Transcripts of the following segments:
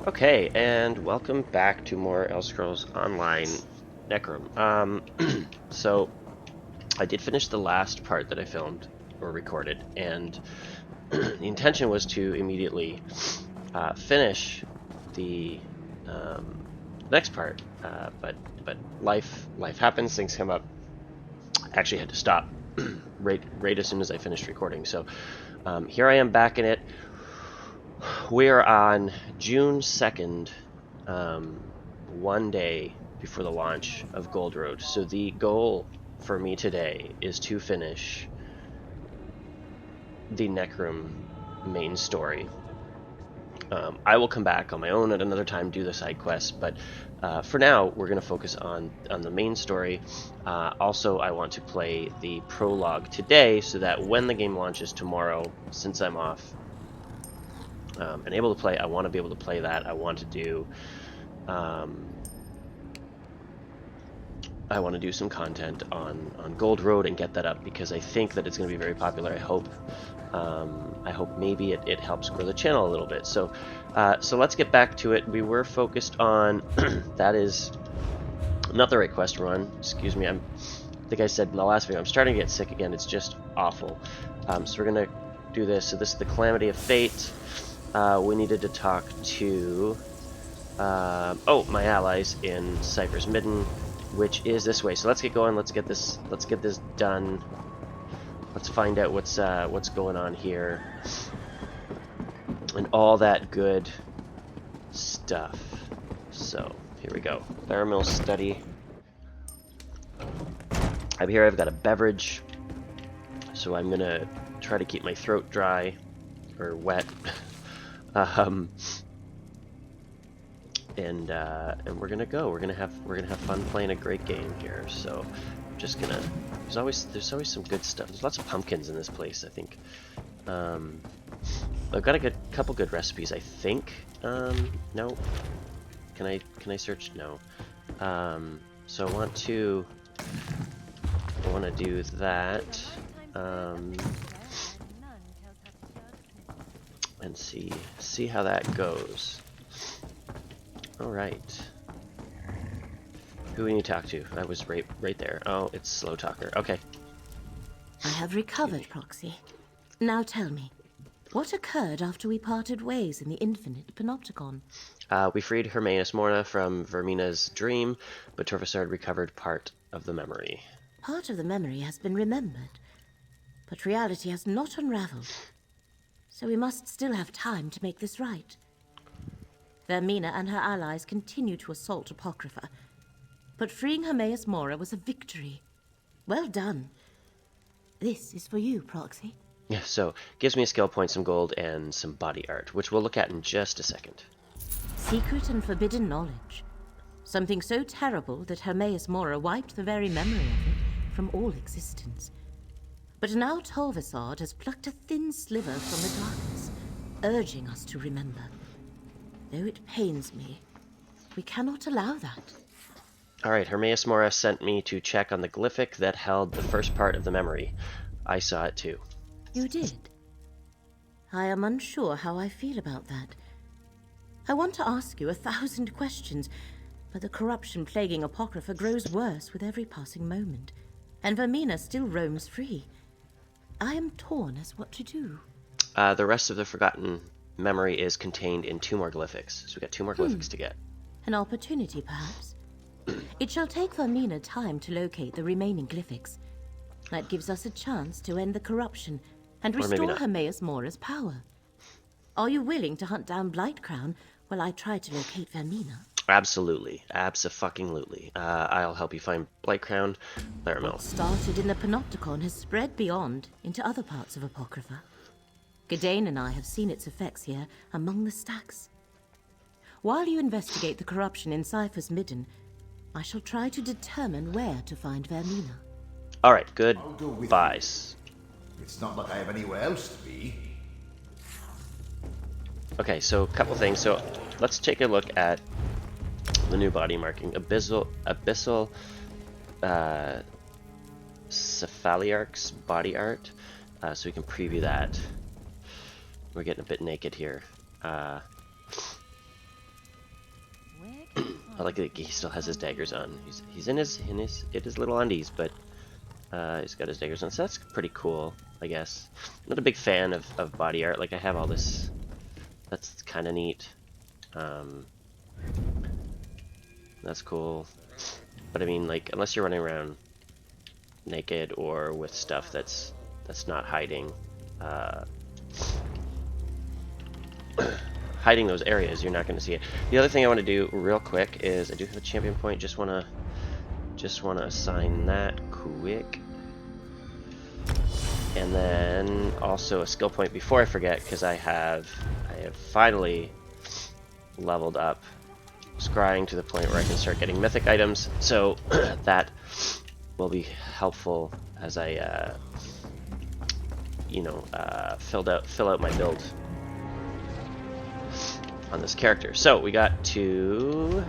Okay, and welcome back to more Elder Scrolls Online Necrom. So I did finish the last part that I filmed or recorded, and the intention was to immediately finish the next part. But life happens, things come up. I actually had to stop right as soon as I finished recording. So here I am back in it. We are on June 2nd, one day before the launch of Gold Road. So the goal for me today is to finish the Necrom main story. I will come back on my own at another time, do the side quests, but for now we're going to focus on the main story. Also, I want to play the prologue today so that when the game launches tomorrow, since I'm off and able to play, I want to be able to play that. I want to do some content on Gold Road and get that up because I think that it's going to be very popular. I hope maybe it helps grow the channel a little bit. So let's get back to it. We were focused on that is not the right quest run. Excuse me. I think I said in the last video I'm starting to get sick again. It's just awful. So we're gonna do this. So this is the Calamity of Fate. We needed to talk to my allies in Cypher's Midden, which is this way. So let's get going. Let's get this done. Let's find out what's going on here and all that good stuff. So here we go. Thermal study. I'm here. I've got a beverage, so I'm gonna try to keep my throat dry or wet. And we're gonna go. We're gonna have fun playing a great game here. So I'm just gonna. There's always some good stuff. There's lots of pumpkins in this place, I think. I've got a couple good recipes, I think. No. Can I search? No. So I want to do that. And see how that goes. All right. Who do we need to talk to? I was right there. Oh, it's Slow Talker. Okay. I have recovered, Proxy. Now tell me, what occurred after we parted ways in the infinite panopticon? We freed Hermaeus Morna from Vermina's dream, but Torvasard recovered part of the memory. Part of the memory has been remembered, but reality has not unraveled. So we must still have time to make this right. Vermina and her allies continue to assault Apocrypha, but freeing Hermaeus Mora was a victory. Well done. This is for you, Proxy. Yeah, so gives me a skill point, some gold, and some body art, which we'll look at in just a second. Secret and forbidden knowledge. Something so terrible that Hermaeus Mora wiped the very memory of it from all existence. But now Torvasard has plucked a thin sliver from the darkness, urging us to remember. Though it pains me, we cannot allow that. Alright, Hermaeus Mora sent me to check on the glyphic that held the first part of the memory. I saw it too. You did? I am unsure how I feel about that. I want to ask you 1,000 questions, but the corruption plaguing Apocrypha grows worse with every passing moment, and Vermina still roams free. I am torn as what to do. The rest of the forgotten memory is contained in 2 more glyphics, so we got 2 more glyphics to get. An opportunity, perhaps? It shall take Vermina time to locate the remaining glyphics. That gives us a chance to end the corruption and restore Hermaeus Mora's power. Are you willing to hunt down Blightcrown while I try to locate Vermina? Absolutely. Abso-fucking-lutely. I'll help you find Blightcrown. What started in the Panopticon has spread beyond into other parts of Apocrypha. Gadain and I have seen its effects here among the stacks. While you investigate the corruption in Cypher's Midden, I shall try to determine where to find Vermina. Alright, good. Buys. It's not like I have anywhere else to be. Okay, so a couple things. So let's take a look at the new body marking. Abyssal Cephaliarch's body art. So we can preview that. We're getting a bit naked here. I like that he still has his daggers on. He's in his little undies, but he's got his daggers on. So that's pretty cool, I guess. Not a big fan of body art. Like I have all this. That's kind of neat. That's cool. But I mean, like, unless you're running around naked or with stuff that's not hiding, hiding those areas, you're not going to see it. The other thing I want to do real quick is I do have a champion point. Just wanna assign that quick, and then also a skill point before I forget, because I have finally leveled up scrying to the point where I can start getting mythic items. So that will be helpful as I fill out my build on this character. So we got to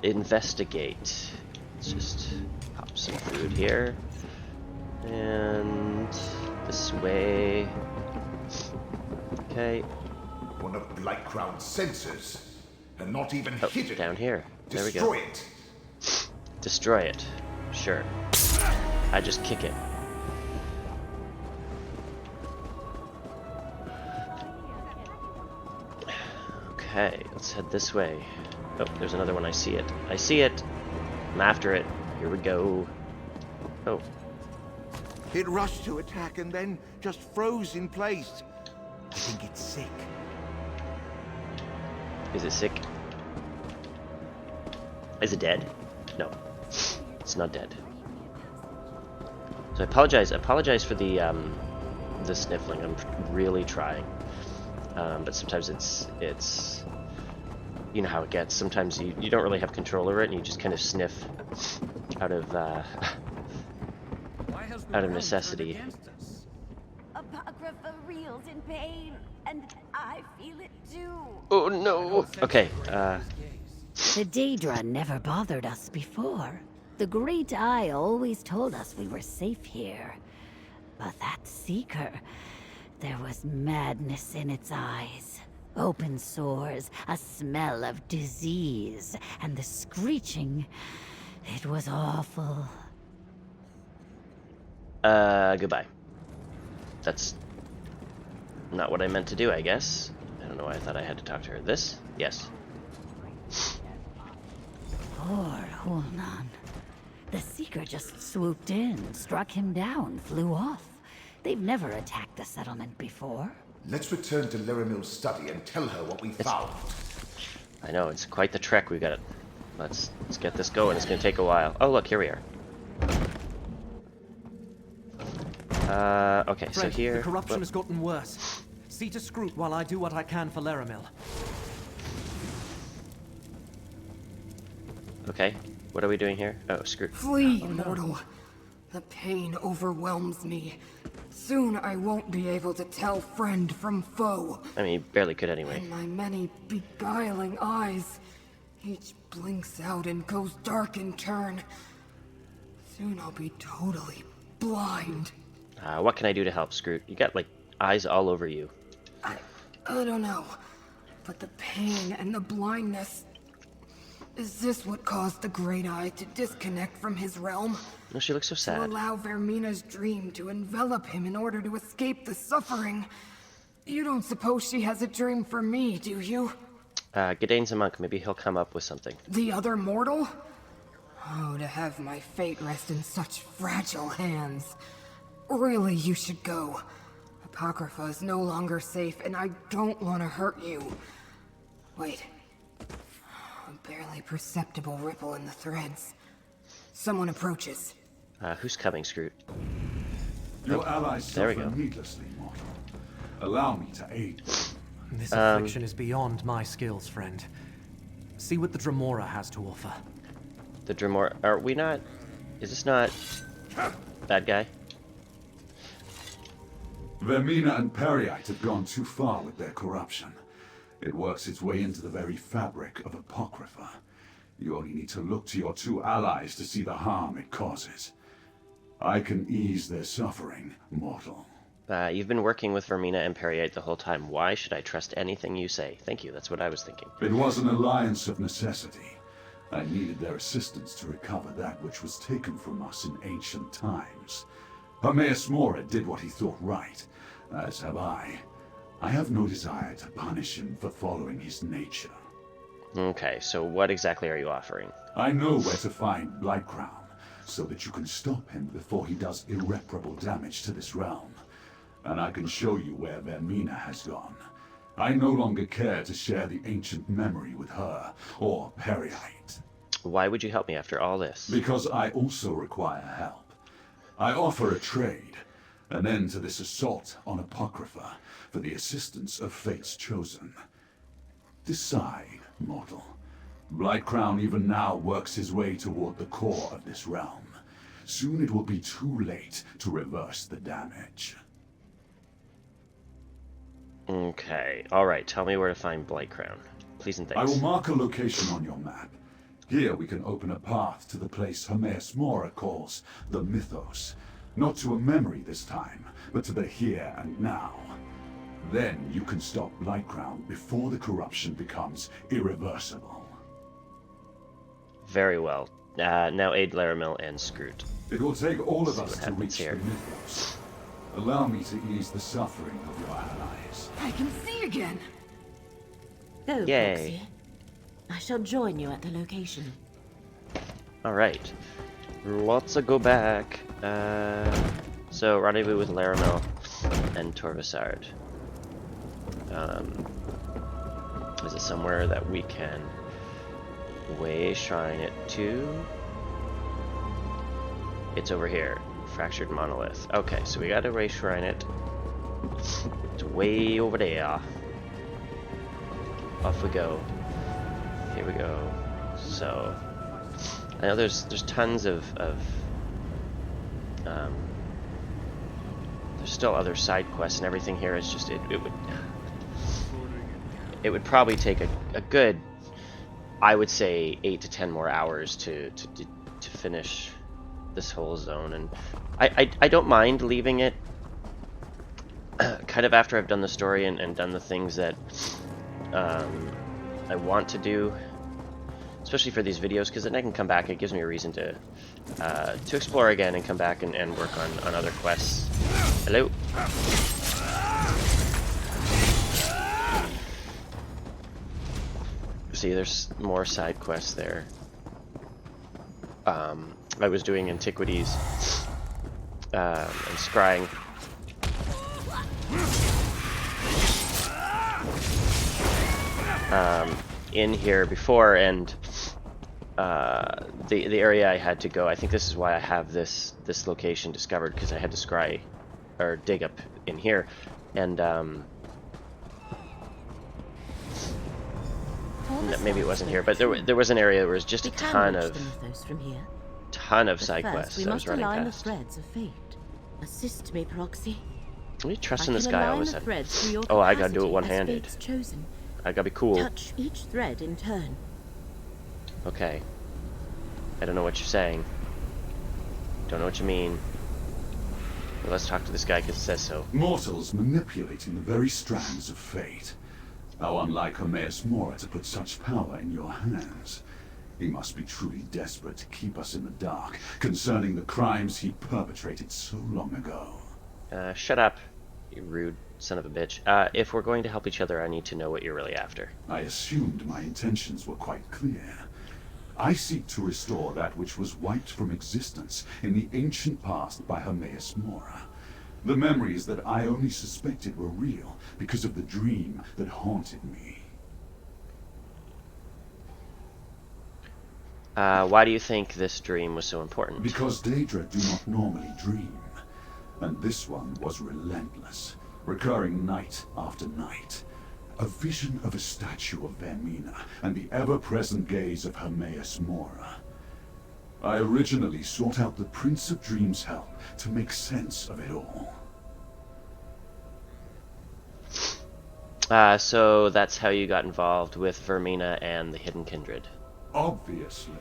investigate. Let's just pop some food here, and this way. Okay. One of Blightcrown's sensors, and not even hidden. Down here. There we go. Destroy it. Destroy it. Sure. I just kick it. Okay, let's head this way. Oh, there's another one. I see it. I see it. I'm after it. Here we go. Oh. It rushed to attack and then just froze in place. I think it's sick. Is it sick? Is it dead? No. It's not dead. So I apologize. I apologize for the sniffling. I'm really trying. But sometimes it's you know how it gets. Sometimes you don't really have control over it, and you just kind of sniff out of necessity. Apocrypha reels in pain, and I feel it too. Oh no. Okay. The Daedra never bothered us before. The Great Eye always told us we were safe here. But that Seeker, there was madness in its eyes. Open sores, a smell of disease, and the screeching. It was awful. Goodbye. That's not what I meant to do, I guess. I don't know why I thought I had to talk to her. This? Yes. Poor Hulnan. The Seeker just swooped in, struck him down, flew off. They've never attacked the settlement before. Let's return to Leramil's study and tell her what we found. I know, it's quite the trek we got. Let's get this going. It's going to take a while. Oh, look, here we are. Okay, so Fred, here... the corruption has gotten worse. See to Scroot while I do what I can for Leramil. Okay, what are we doing here? Oh, Scroot. Flee, mortal. The pain overwhelms me. Soon I won't be able to tell friend from foe. I mean, you barely could anyway. And my many beguiling eyes. Each blinks out and goes dark in turn. Soon I'll be totally blind. What can I do to help, Scroot? You got, like, eyes all over you. I don't know. But the pain and the blindness... Is this what caused the Great Eye to disconnect from his realm? No, she looks so To sad. allow Vermina's dream to envelop him in order to escape the suffering. You don't suppose she has a dream for me, do you? Gidane's a monk. Maybe he'll come up with something. The other mortal? Oh, to have my fate rest in such fragile hands. Really, you should go. Apocrypha is no longer safe, and I don't want to hurt you. Wait. A barely perceptible ripple in the threads. Someone approaches. Who's coming, Scroot? Your allies there we suffer go. needlessly, mortal. Allow me to aid them. This affliction is beyond my skills, friend. See what the Dremora has to offer. The Dremora... Are we not... Is this not... Bad guy? Vermina and Periite have gone too far with their corruption. It works its way into the very fabric of Apocrypha. You only need to look to your two allies to see the harm it causes. I can ease their suffering, mortal. You've been working with Vermina and Periite the whole time. Why should I trust anything you say? Thank you, that's what I was thinking. It was an alliance of necessity. I needed their assistance to recover that which was taken from us in ancient times. Hermaeus Mora did what he thought right, as have I. I have no desire to punish him for following his nature. Okay, so what exactly are you offering? I know where to find Blightcrown, so that you can stop him before he does irreparable damage to this realm. And I can show you where Vermina has gone. I no longer care to share the ancient memory with her, or Periite. Why would you help me after all this? Because I also require help. I offer a trade, an end to this assault on Apocrypha, for the assistance of Fate's Chosen. Decide, mortal. Blightcrown even now works his way toward the core of this realm. Soon it will be too late to reverse the damage. Okay, alright, tell me where to find Blightcrown. Please and I thanks. will mark a location on your map. Here we can open a path to the place Hermaeus Mora calls the Mythos. Not to a memory this time, but to the here and now. Then you can stop Blightcrown before the corruption becomes irreversible. Very well. Now aid Laramil and Scroot. It will take all of See us what to happens reach here. the Mythos. Allow me to ease the suffering of your allies. I can see again. Go, Yay. Proxy. I shall join you at the location. Alright. Let's go back. So, rendezvous with Laramil and Torvasard. Is it somewhere that we can way shrine it to? It's over here. Fractured monolith. Okay, so we gotta way shrine it. It's way over there. Off we go. Here we go. So I know there's tons of there's still other side quests and everything here. It's just it would probably take a good, I would say, 8 to 10 more hours to finish this whole zone, and I don't mind leaving it kind of after I've done the story and done the things that I want to do, especially for these videos, because then I can come back. It gives me a reason to explore again and come back and work on other quests. Hello. See, there's more side quests there. I was doing antiquities and scrying. In here before, and the area I had to go, I think this is why I have this location discovered, because I had to scry or dig up in here, and maybe it wasn't here, but there was an area where was just a ton of side quests we I was must running align past. the threads of fate. Assist me, Proxy. Are you trusting I this can guy all align of a the sudden? threads through your Oh, I gotta do it capacity as one-handed. fate's chosen. I gotta be cool. Touch each thread in turn. Okay. I don't know what you're saying. Don't know what you mean. Well, let's talk to this guy because it says so. Mortals manipulating the very strands of fate. How unlike Hermaeus Mora to put such power in your hands. He must be truly desperate to keep us in the dark concerning the crimes he perpetrated so long ago. Shut up, you rude son of a bitch. If we're going to help each other, I need to know what you're really after. I assumed my intentions were quite clear. I seek to restore that which was wiped from existence in the ancient past by Hermaeus Mora. The memories that I only suspected were real because of the dream that haunted me. Why do you think this dream was so important? Because Daedra do not normally dream. And this one was relentless, recurring night after night. A vision of a statue of Vermina and the ever-present gaze of Hermaeus Mora. I originally sought out the Prince of Dreams' help to make sense of it all. So that's how you got involved with Vermina and the Hidden Kindred. Obviously.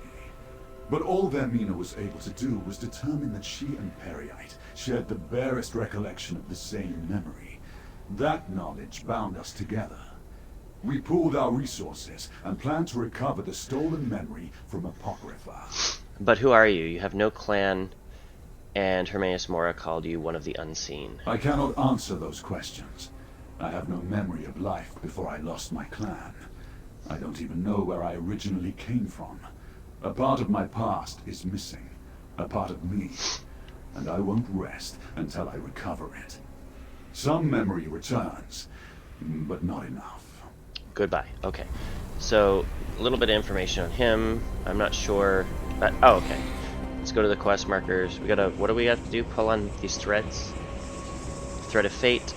But all Vermina was able to do was determine that she and Peryite shared the barest recollection of the same memory. That knowledge bound us together. We pooled our resources and planned to recover the stolen memory from Apocrypha. But who are you? You have no clan, and Hermaeus Mora called you one of the unseen. I cannot answer those questions. I have no memory of life before I lost my clan. I don't even know where I originally came from. A part of my past is missing. A part of me. And I won't rest until I recover it. Some memory returns, but not enough. Goodbye. Okay. So, a little bit of information on him. I'm not sure. Oh, okay. Let's go to the quest markers. We gotta. What do we have to do? Pull on these threads? Thread of fate.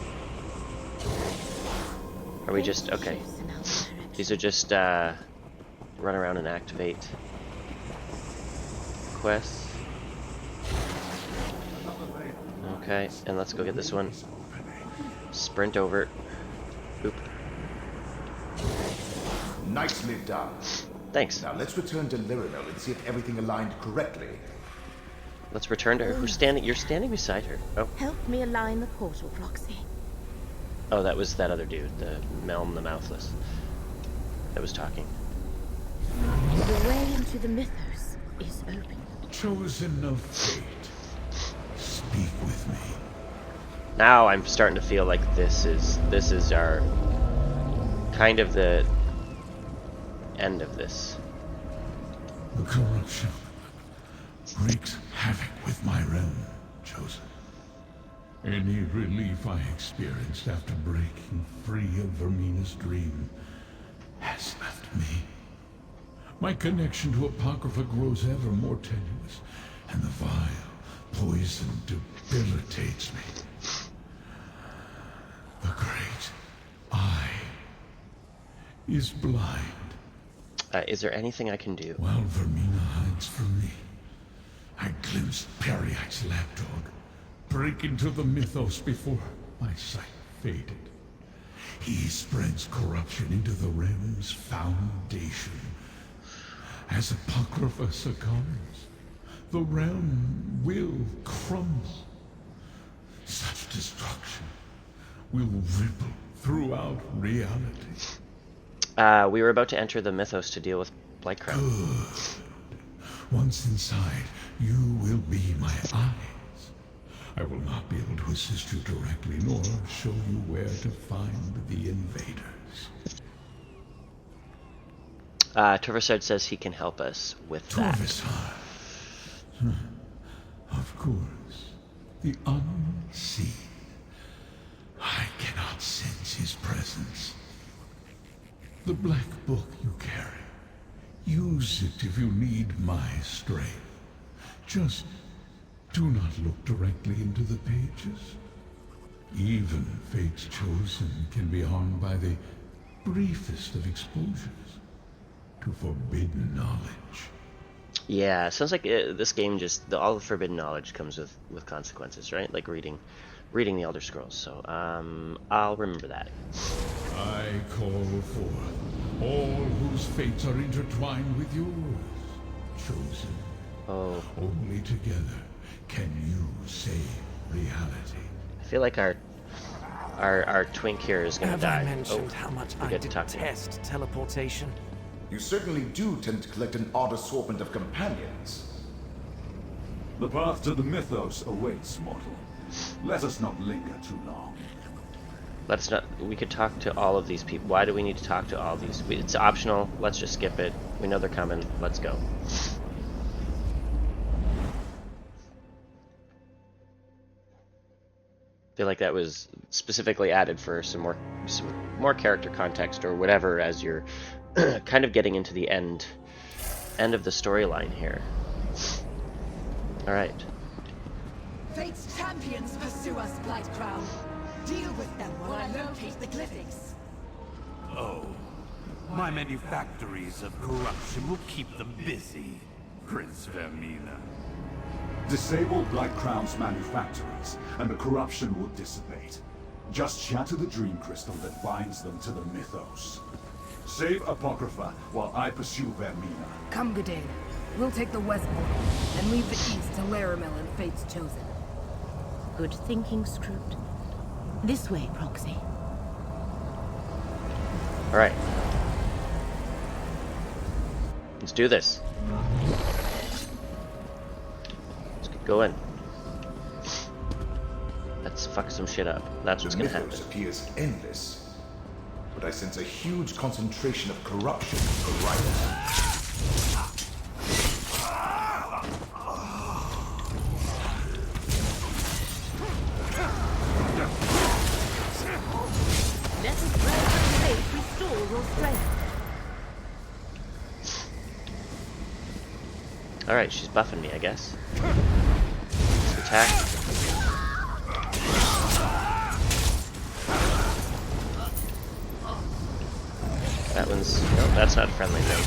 Are we just. Okay. These are just, run around and activate quests. Okay, and let's go get this one. Sprint over. Oop. Nicely done. Thanks. Now let's return to Lyrino and see if everything aligned correctly. Let's return to her. Who's standing? You're standing beside her. Oh. Help me align the portal, Proxy. Oh, that was that other dude, the Melm the Mouthless, that was talking. The way into the mythos is open. Chosen of fate, speak with me. Now I'm starting to feel like this is our kind of the end of this. The corruption wreaks havoc with my realm, Chosen. Any relief I experienced after breaking free of Vermina's dream has left me. My connection to Apocrypha grows ever more tenuous, and the vile poison debilitates me. The great eye is blind. Is there anything I can do? While Vermina hides from me, I glimpsed Peryite's lapdog break into the mythos before my sight faded. He spreads corruption into the realm's foundation. As Apocrypha succumbs, the realm will crumble. Such destruction will ripple throughout reality. We were about to enter the mythos to deal with Blightcrown. Good. Once inside, you will be my eyes. I will not be able to assist you directly, nor show you where to find the invaders. Torvisard says he can help us with that. Torvisard. Of course. The unseen. I cannot sense his presence. The black book you carry. Use it if you need my strength. Just do not look directly into the pages. Even Fate's Chosen can be harmed by the briefest of exposures to forbidden knowledge. Yeah, sounds like this game just all the forbidden knowledge comes with consequences, right? Like reading the Elder Scrolls. So I'll remember that. I call forth all whose fates are intertwined with yours, Chosen. Oh. Only together can you save reality. I feel like our twink here is gonna die. Have I mentioned how much I get to talk to him. detest teleportation? You certainly do tend to collect an odd assortment of companions. The path to the mythos awaits, mortal. Let us not linger too long. Let's not. We could talk to all of these people. Why do we need to talk to all these? It's optional. Let's just skip it. We know they're coming. Let's go. I feel like that was specifically added for some more character context or whatever as you're kind of getting into the end of the storyline here. All right. Fate's champions pursue us, Blightcrown. Deal with them while I locate the glyphics. Oh, my manufactories of corruption will keep them busy, Prince Vermina. Disable Blightcrown's manufactories, and the corruption will dissipate. Just shatter the dream crystal that binds them to the mythos. Save Apocrypha while I pursue Vermina. Come, Gudane. We'll take the west border and leave the east to Laramel and Fate's Chosen. Good thinking, Scroot. This way, Proxy. Alright. Let's do this. Let's get going. Let's fuck some shit up. That's what's gonna happen. The mythos appears endless, but I sense a huge concentration of corruption right now. Let us pray that fate restore your strength. Alright, she's buffing me, I guess. Let's attack. That one's... no, that's not friendly though.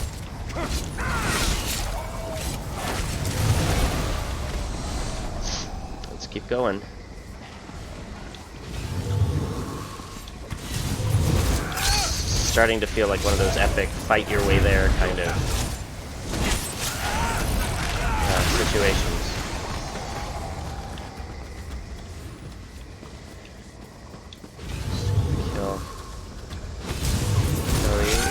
Let's keep going. Starting to feel like one of those epic fight your way there kind of situations. Kill. Kill these.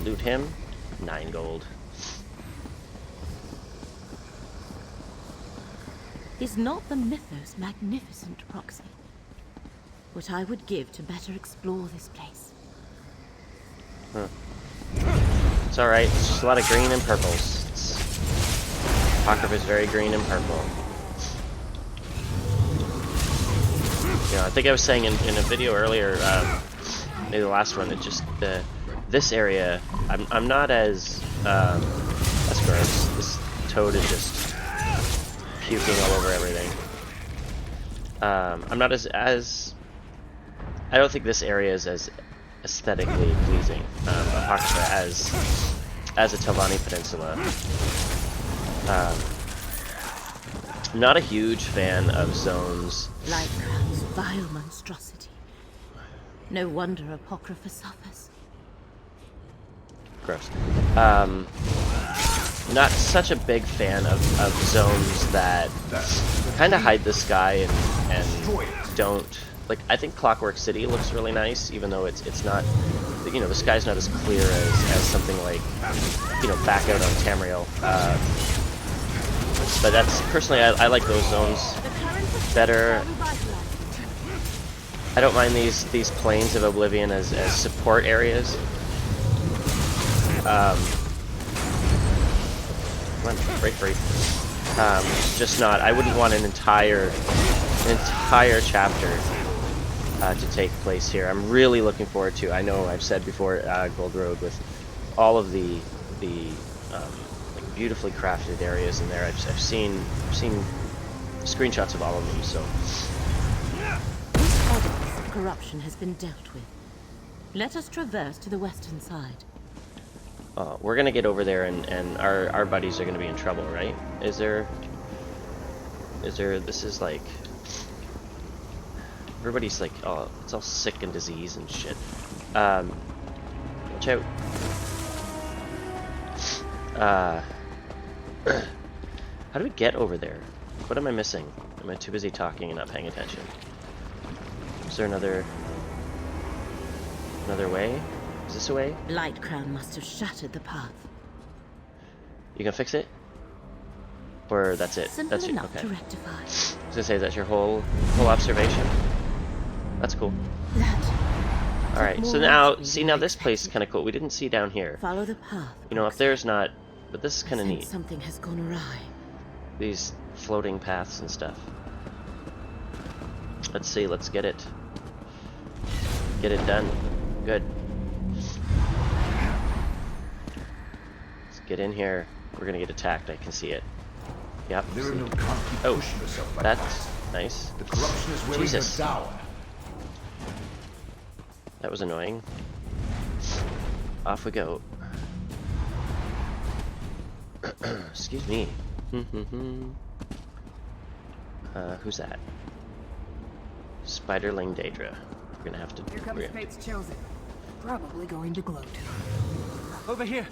Loot him. 9 gold. Is not the mythos magnificent, Proxy? What I would give to better explore this place. Huh. It's alright, it's just a lot of green and purples. Apocrypha is very green and purple. You know, I think I was saying in a video earlier, maybe the last one, it just, this area, I'm not as, that's gross. This toad is just puking all over everything. I'm not as I don't think this area is as aesthetically pleasing, Apocrypha as a Telvanni Peninsula. I'm not a huge fan of zones. Lightcrown's vile monstrosity. No wonder Apocrypha suffers. Gross. Not such a big fan of zones that kind of hide the sky and don't, like, I think Clockwork City looks really nice, even though it's not, you know, the sky's not as clear as something like, you know, back out on Tamriel. But that's, personally, I like those zones better. I don't mind these plains of Oblivion as support areas. Come on, break free. Just not, I wouldn't want an entire chapter to take place here. I'm really looking forward to, I know I've said before, Gold Road with all of the like beautifully crafted areas in there. I've seen screenshots of all of them, so. This edifice of corruption has been dealt with. Let us traverse to the western side. We're gonna get over there and our buddies are gonna be in trouble, right? Is there, this is like, everybody's like, oh, it's all sick and disease and shit. Watch out. How do we get over there? What am I missing? Am I too busy talking and not paying attention? Is there another way? Is this a way? Lightcrown must have shattered the path. You can fix it? Or that's it? Simple That's enough okay. to rectify. I was gonna say, that's your whole observation? That's cool. Alright, so now, see, now this place is kind of cool. We didn't see down here. Follow the path. You know, up there's not, but this is kind of neat. Something has gone awry. These floating paths and stuff. Let's see, let's get it done. Good. Let's get in here. We're gonna get attacked, I can see it. Yep. Oh, that's nice. The corruption is wearing her down. That was annoying. Off we go. Excuse me. Who's that? Spiderling Daedra. We're gonna have to. Here comes Fate's Chosen. Probably going to gloat. Over here.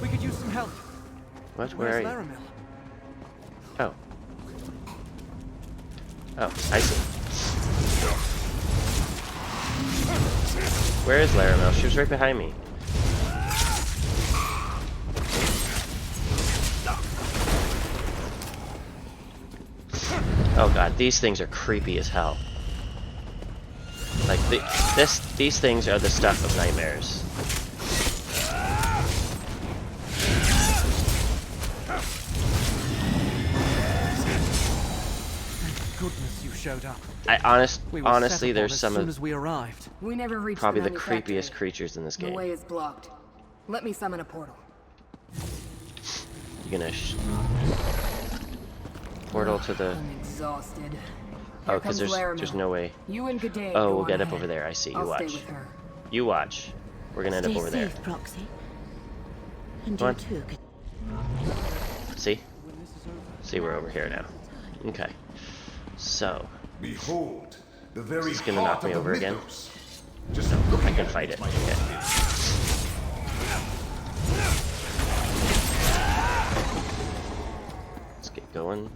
We could use some help. What? Where are you? Laramil? Oh. Oh, I see. Where is Laramil? She was right behind me. Oh god, these things are creepy as hell. Like these things are the stuff of nightmares. Thank goodness you showed up. Honestly, there's some of We never reached probably the manufactory. creepiest creatures in this The game. way is blocked. Let me summon a portal. You're gonna portal to the. I'm exhausted. Oh, Here because comes there's no way. You and G'day Oh, go we'll on get up ahead. over there. I see. You I'll watch. stay with her. You watch. We're gonna end up over there. Stay safe, Proxy. And Come you on. too. See? See, we're over here now. Okay. So. Behold, the very Is this gonna knock heart me of the over again? mythos. Just No, looking I can at fight it. might Okay. Let's get going.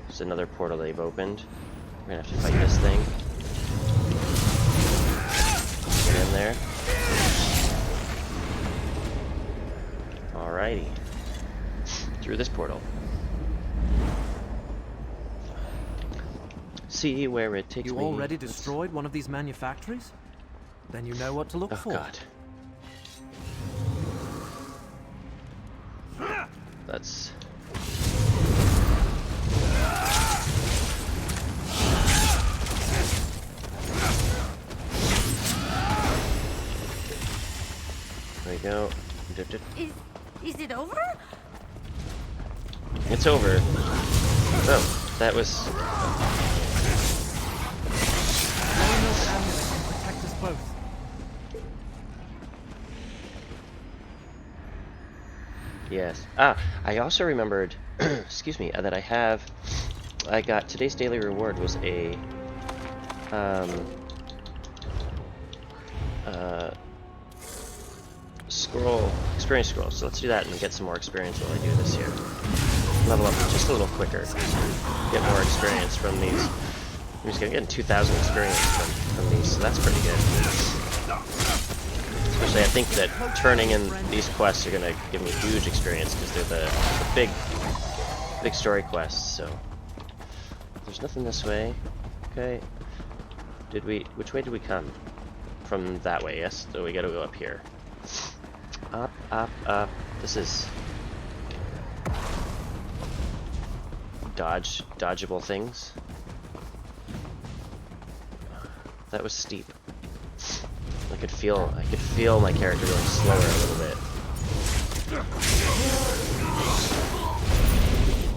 There's another portal they've opened. We're gonna have to fight this thing. Get in there. Alrighty. Through this portal. See where it takes me. You already destroyed one of these manufactories? Then you know what to look for. Oh god. That's... There we go. Is it over? It's over. Oh, that was... Laramil's amulet can protect us both. Yes. Ah, I also remembered, excuse me, that I got today's daily reward was a, experience scroll. So let's do that and get some more experience while I do this here. Level up just a little quicker. Get more experience from these. I'm just getting 2,000 experience from these, so that's pretty good. Especially, I think that turning in these quests are gonna give me huge experience because they're the big story quests. So there's nothing this way. Okay. Which way did we come? From that way, yes. So we gotta go up here. Up, up, up. This is dodgeable things. That was steep. I could feel my character going slower a little bit.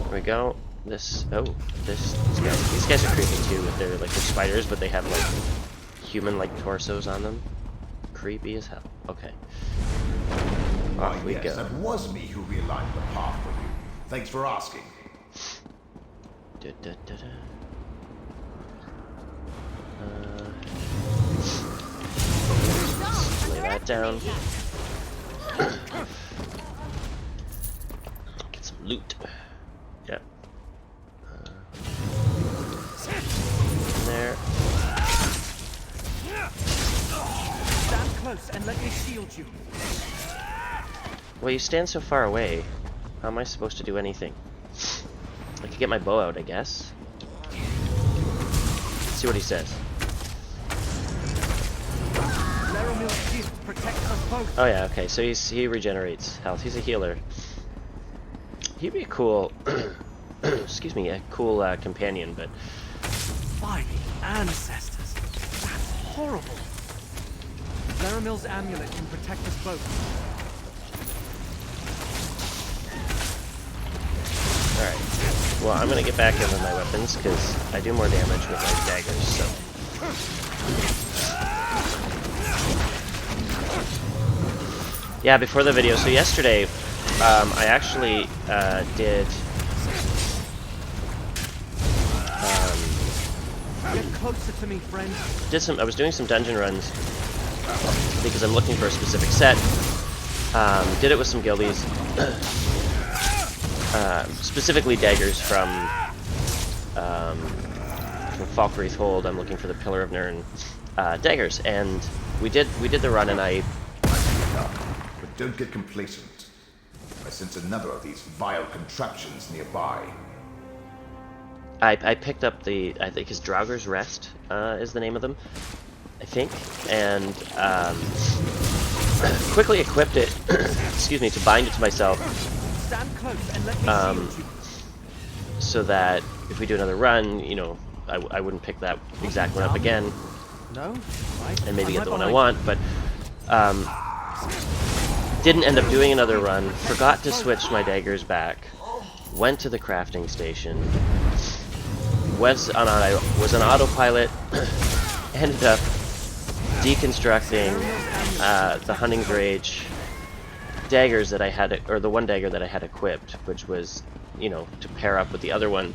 There we go. These guys are creepy too. They're spiders, but they have like human-like torsos on them. Creepy as hell. Okay. Off we yes, go. That was me who realigned the path for you. Thanks for asking. Da, da, da, da. Lay that down. Get some loot. Yep. In there. Stand close and let me shield you. Well, you stand so far away. How am I supposed to do anything? I could get my bow out, I guess. Let's see what he says. Laramil's gift protects us both. Oh yeah, okay. So he regenerates health. He's a healer. He'd be a cool, excuse me, a cool companion, but By the ancestors, that's horrible. Laramil's amulet can protect us both. alright. Well, I'm gonna get back into my weapons, because I do more damage with my daggers, so. Yeah, before the video, so yesterday, I actually did Get closer to me, friend. I was doing some dungeon runs because I'm looking for a specific set. Did it with some guildies. Specifically daggers from Falkreath Hold. I'm looking for the Pillar of Nirn daggers, and we did the run, and I. But don't get complacent. I sense another of these vile contraptions nearby. I picked up I think his Draugr's Rest is the name of them, I think, and quickly equipped it. Excuse me, to bind it to myself. Stand close and let me see you. So that if we do another run, you know, I wouldn't pick that exact one up again. No? And maybe get the one I want, but didn't end up doing another run. Forgot to switch my daggers back. Went to the crafting station. Was on autopilot. Ended up deconstructing the Hunting's Rage daggers that I had, or the one dagger that I had equipped, which was, you know, to pair up with the other one.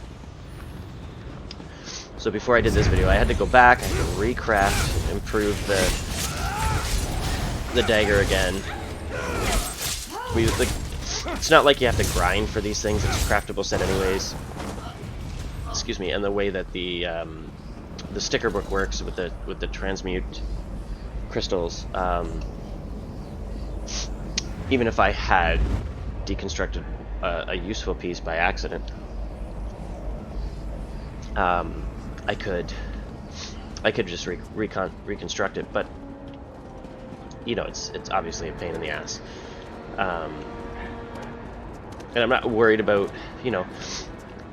So before I did this video, I had to go back, I had to recraft, improve the dagger again. It's not like you have to grind for these things, it's a craftable set anyways. Excuse me, and the way that the sticker book works with the transmute crystals, even if I had deconstructed a useful piece by accident, I could just reconstruct it, but you know, it's obviously a pain in the ass. And I'm not worried about, you know,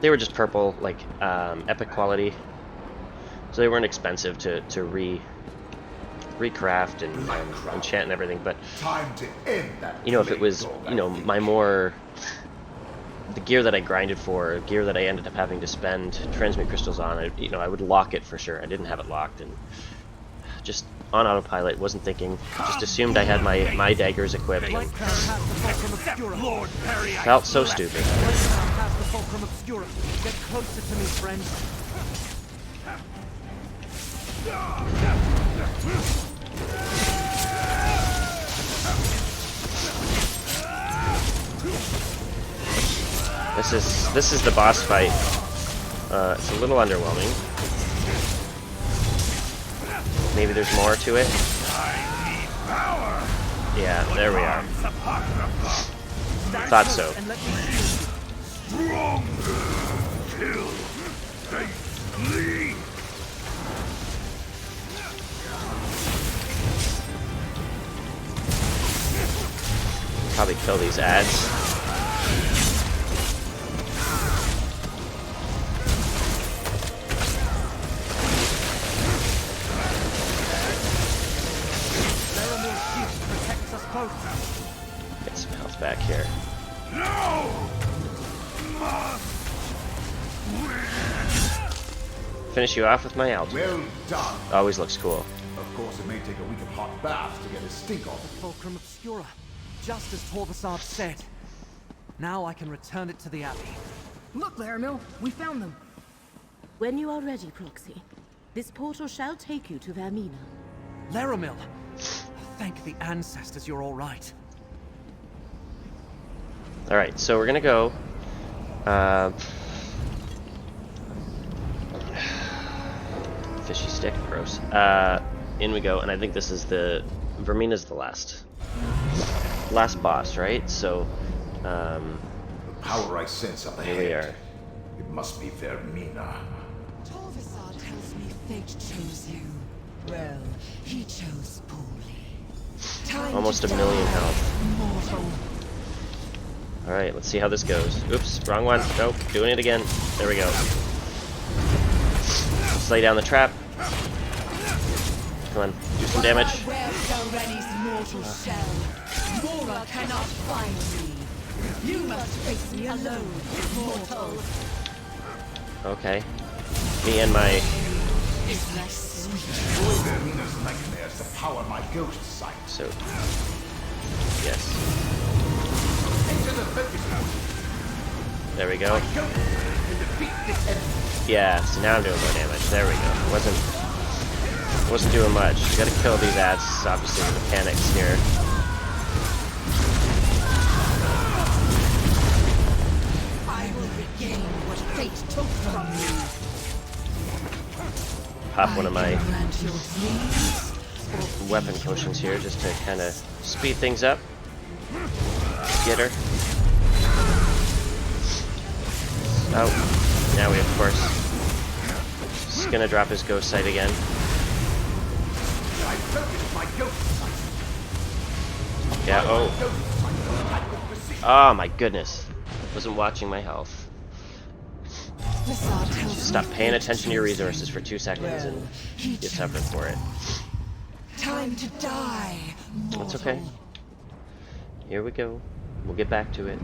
they were just purple, like epic quality, so they weren't expensive to recraft and enchant and everything. But Time to end that, you know, if it was, you know, the gear that I grinded for, gear that I ended up having to spend transmute crystals on, you know, I would lock it for sure. I didn't have it locked, and just on autopilot, wasn't thinking, just assumed I had my daggers equipped. And felt so stupid. Get closer to me, friend. This is the boss fight. It's a little underwhelming. Maybe there's more to it. Yeah, there we are. Thought so. Probably kill these ads. Get some health back here. Finish you off with my algae. Well done. Always looks cool. Of course, it may take a week of hot baths to get a stink off. Fulcrum Obscura, just as Torvasad said. Now I can return it to the Abbey. Look, Laramil, we found them. When you are ready, Proxy, this portal shall take you to Vermina. Laramil, thank the ancestors you're all right. Alright, so we're gonna go. Fishy stick, gross. In we go, and I think this is Vermina's the last boss, right? So, The power I sense up ahead. here we are. It must be Vermina. Torvasad tells me fate chose you. Well, he chose poorly. Time Almost to a million die, health. mortal. Alright, let's see how this goes. Oops, wrong one. Nope, doing it again. There we go. Let's lay down the trap. Come on, do some damage. I wear Galreni's mortal shell. Mora cannot find me. You must face me alone, mortal. Okay. Me and my... Is my sweet. Vermina's nightmares to power my ghost sight. So... Yes. There we go. Defeat this enemy. Yeah, so now I'm doing more damage. There we go. Wasn't doing much. You gotta kill these ads, obviously, with mechanics here. I will regain what fate took from you. Pop one of my Grant your dreams. weapon potions here just to kind of speed things up. Get her. Oh, now we, of course, just gonna drop his ghost sight again. Yeah, oh. Oh my goodness. Wasn't watching my health. Stop paying attention to your resources for 2 seconds and you suffer for it. Time to die. That's okay. Here we go. We'll get back to it.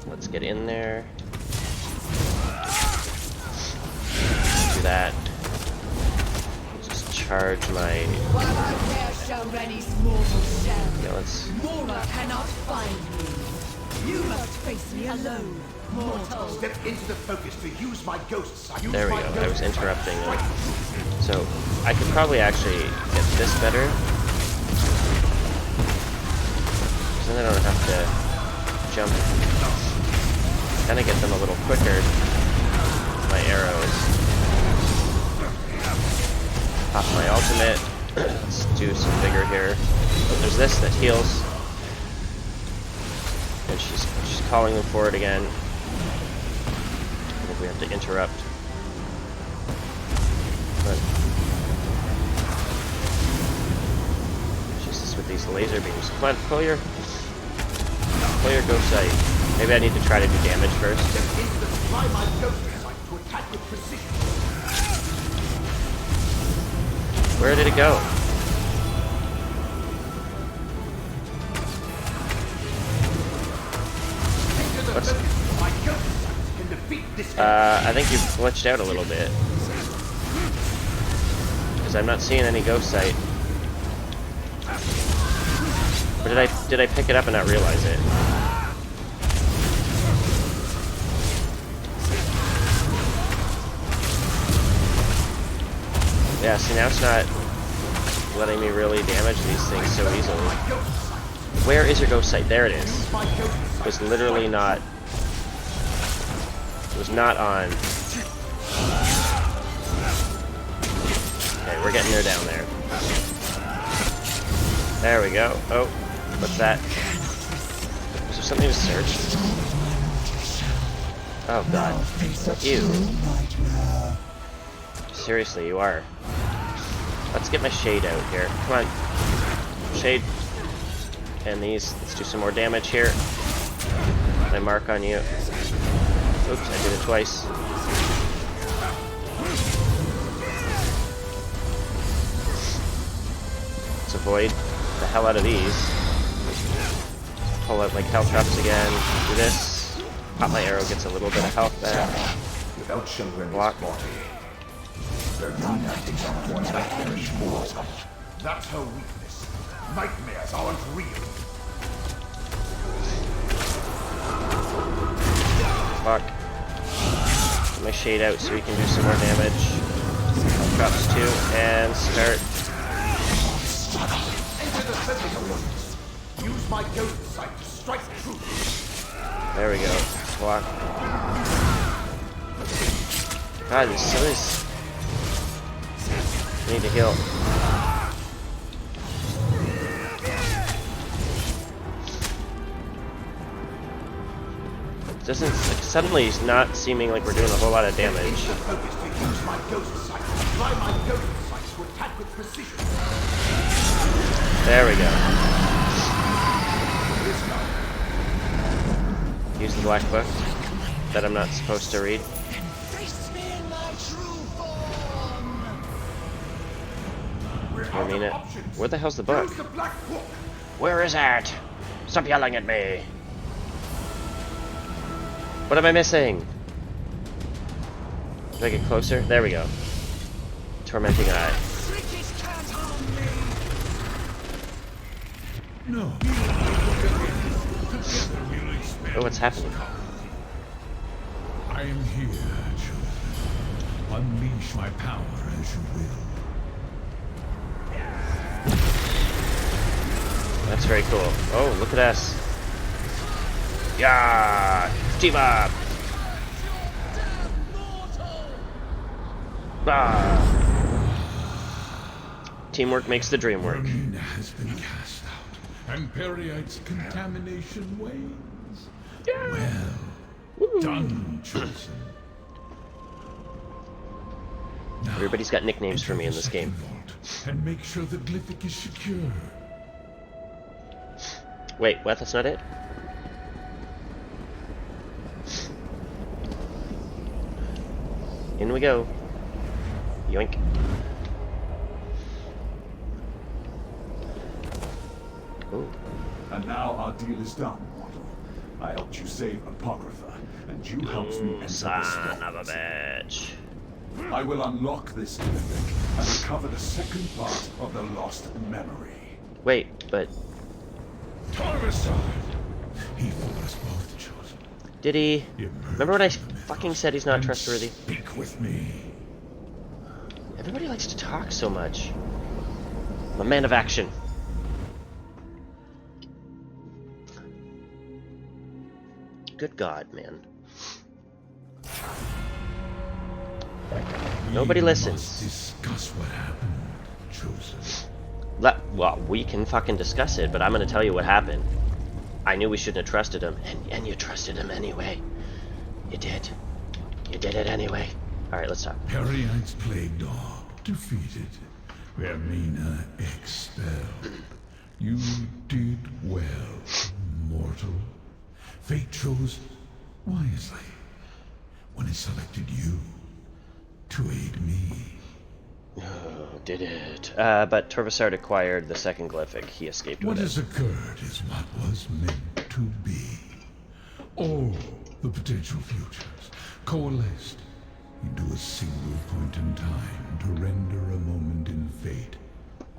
Let's get in there. Do that. Just charge my. Yeah, let's. Mora cannot find me. You must face me alone, mortal. Step into the focus to use my ghost sight. There we go. I was interrupting them. So I could probably actually get this better. So then I don't have to jump. Kind of get them a little quicker. My arrows. Pop my ultimate. Let's do some vigor here. There's this that heals. And she's calling them forward again. I think we have to interrupt. But Jesus, with these laser beams. Come on, pull your ghost sight. Maybe I need to try to do damage first. Where did it go? I think you've glitched out a little bit. Because I'm not seeing any ghost sight. Or did I pick it up and not realize it? Yeah, see, now it's not letting me really damage these things so easily. Where is your ghost sight? There it is. It was literally not. It was not on. Okay, we're getting her down there. There we go. Oh, what's that? Is there something to search? Oh god. Ew. Seriously, you are. Let's get my shade out here. Come on. Shade. And these. Let's do some more damage here. My mark on you. Oops, I did it twice. Let's avoid the hell out of these. Pull out like health drops again. Do this. Pop my arrow, gets a little bit of health back. Without children, block. That's her weakness. Nightmares aren't real. Fuck. Get my shade out so we can do some more damage. Drops 2 and start. Use my ghost sight to strike true. There we go. Block. God, this is I need to heal. Doesn't suddenly it's not seeming like we're doing a whole lot of damage. There we go. Use the black book that I'm not supposed to read. I mean it. Where the hell's the book? Where is it? Stop yelling at me. What am I missing? Did I get closer? There we go. Tormenting Eye. No. Together we'll expand Oh, what's happening? I am here, Chosen. Unleash my power as you will. That's very cool. Oh, look at us. Yeah! Team up! Ah. Teamwork makes the dream work. Vermina has been cast out, and Periite's contamination wanes. Well done, Chosen. Now, Everybody's got nicknames for me in enter the this game. second vault and make sure the glyphic is secure. Wait, what? That's not it? In we go. Yoink. Ooh. And now our deal is done, mortal. I helped you save Apocrypha, and you helped me enter this Son vault. of a bitch. I will unlock this glyphic and recover the second part of the lost memory. Wait, but Torvasar! He fought us both, Chosen. did he? Emerge Remember when I from the mythos fucking said he's not and trustworthy? Speak with me. Everybody likes to talk so much. I'm a man of action. Good God, man. Nobody We listens. must discuss what happened, Chosen. Well, we can fucking discuss it, but I'm gonna tell you what happened. I knew we shouldn't have trusted him, and you trusted him anyway. You did. You did it anyway. Alright, let's talk. Periite's plague dog defeated. Vermina expelled. You did well, mortal. Fate chose wisely when it selected you to aid me. Oh, did it. But Torvasard acquired the second glyphic. He escaped What with has it. occurred is what was meant to be. All the potential futures coalesced into a single point in time to render a moment in fate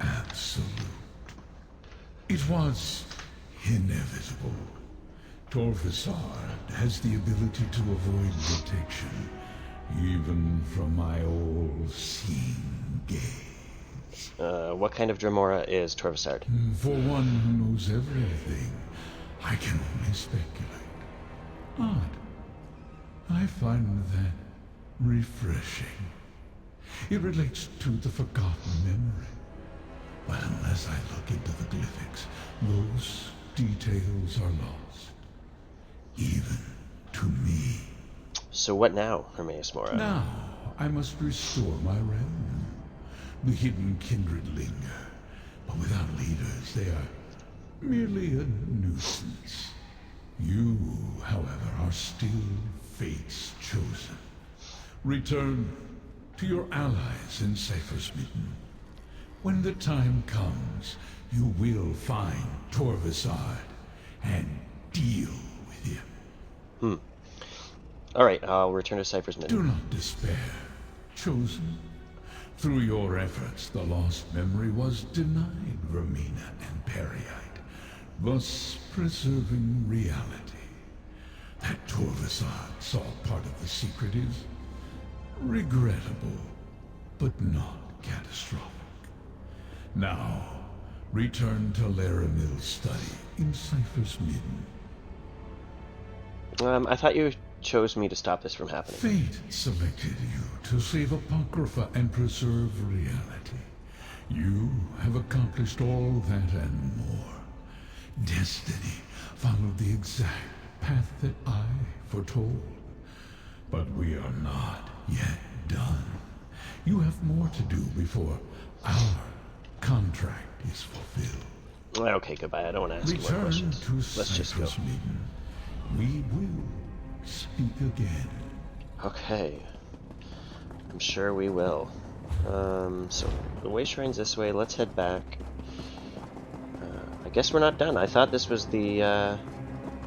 absolute. It was inevitable. Torvasard has the ability to avoid detection, even from my all-seeing gaze. What kind of Dremora is Torvasard? For one who knows everything, I can only speculate. Odd. I find that refreshing. It relates to the forgotten memory. But unless I look into the glyphics, those details are lost. Even to me. So what now, Hermaeus Mora? Now, I must restore my realm. The hidden kindred linger, but without leaders, they are merely a nuisance. You, however, are still Fate's chosen. Return to your allies in Cypher's Midden. When the time comes, you will find Torvasard and deal with him. Alright, I'll return to Cypher's Midden. Do not despair, Chosen. Through your efforts, the lost memory was denied Vermina and Periite, thus preserving reality. That Torvasard saw part of the secret is regrettable, but not catastrophic. Now, return to Laramil's study in Cypher's Midden. I thought you chose me to stop this from happening. Fate selected you to save Apocrypha and preserve reality. You have accomplished all that and more. Destiny followed the exact path that I foretold. But we are not yet done. You have more to do before our contract is fulfilled. Okay, goodbye. I don't want to ask more Return questions. to Let's just go. Cypher's Midden. We will speak again. Okay. I'm sure we will. So, the way shrine's this way. Let's head back. I guess we're not done. I thought this was the,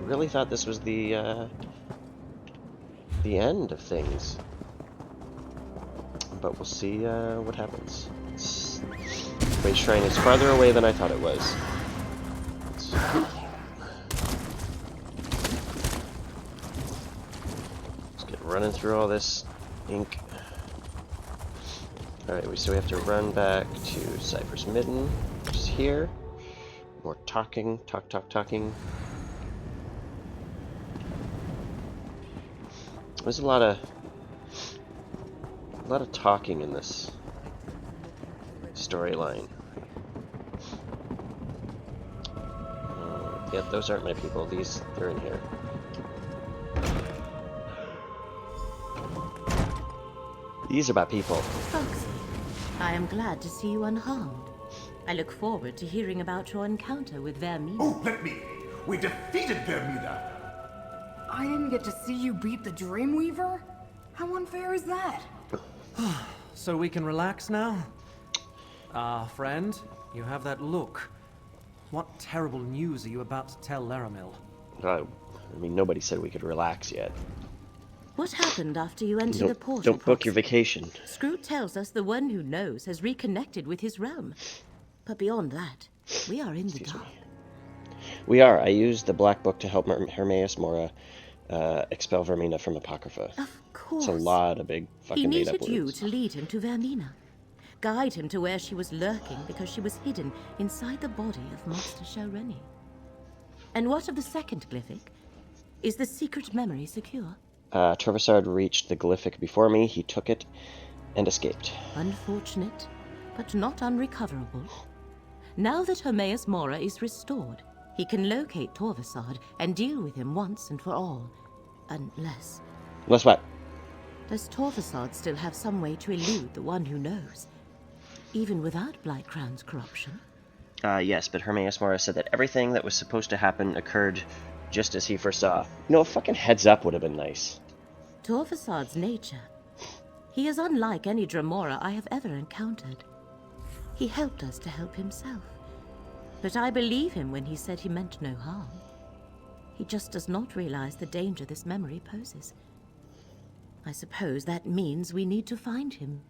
really thought this was the end of things. But we'll see, what happens. Way shrine is farther away than I thought it was. running through all this ink. Alright, so we have to run back to Cypher's Midden, which is here. More talking. Talking. There's a lot of talking in this storyline. Yep, those aren't my people. They're in here. These are my people. Foxy, I am glad to see you unharmed. I look forward to hearing about your encounter with Vermina. Oh, let me! We defeated Vermina! I didn't get to see you beat the Dreamweaver? How unfair is that? So we can relax now? Ah, friend, you have that look. What terrible news are you about to tell Laramil? I mean, nobody said we could relax yet. What happened after you entered the portal? Don't book your vacation. Scroot tells us the one who knows has reconnected with his realm. But beyond that, we are in the dark. We are. I used the Black Book to help Hermaeus Mora expel Vermina from Apocrypha. Of course. It's a lot of big fucking made up words. He needed you to lead him to Vermina. Guide him to where she was lurking because she was hidden inside the body of Master Shelreni. And what of the second glyphic? Is the secret memory secure? Torvasard reached the glyphic before me. He took it and escaped. Unfortunate, but not unrecoverable. Now that Hermaeus Mora is restored, he can locate Torvasard and deal with him once and for all. Unless... Unless what? Does Torvasard still have some way to elude the one who knows? Even without Blightcrown's corruption? Yes, but Hermaeus Mora said that everything that was supposed to happen occurred just as he foresaw. You know, a fucking heads up would have been nice. Torvasard's nature. He is unlike any Dremora I have ever encountered. He helped us to help himself. But I believe him when he said he meant no harm. He just does not realize the danger this memory poses. I suppose that means we need to find him.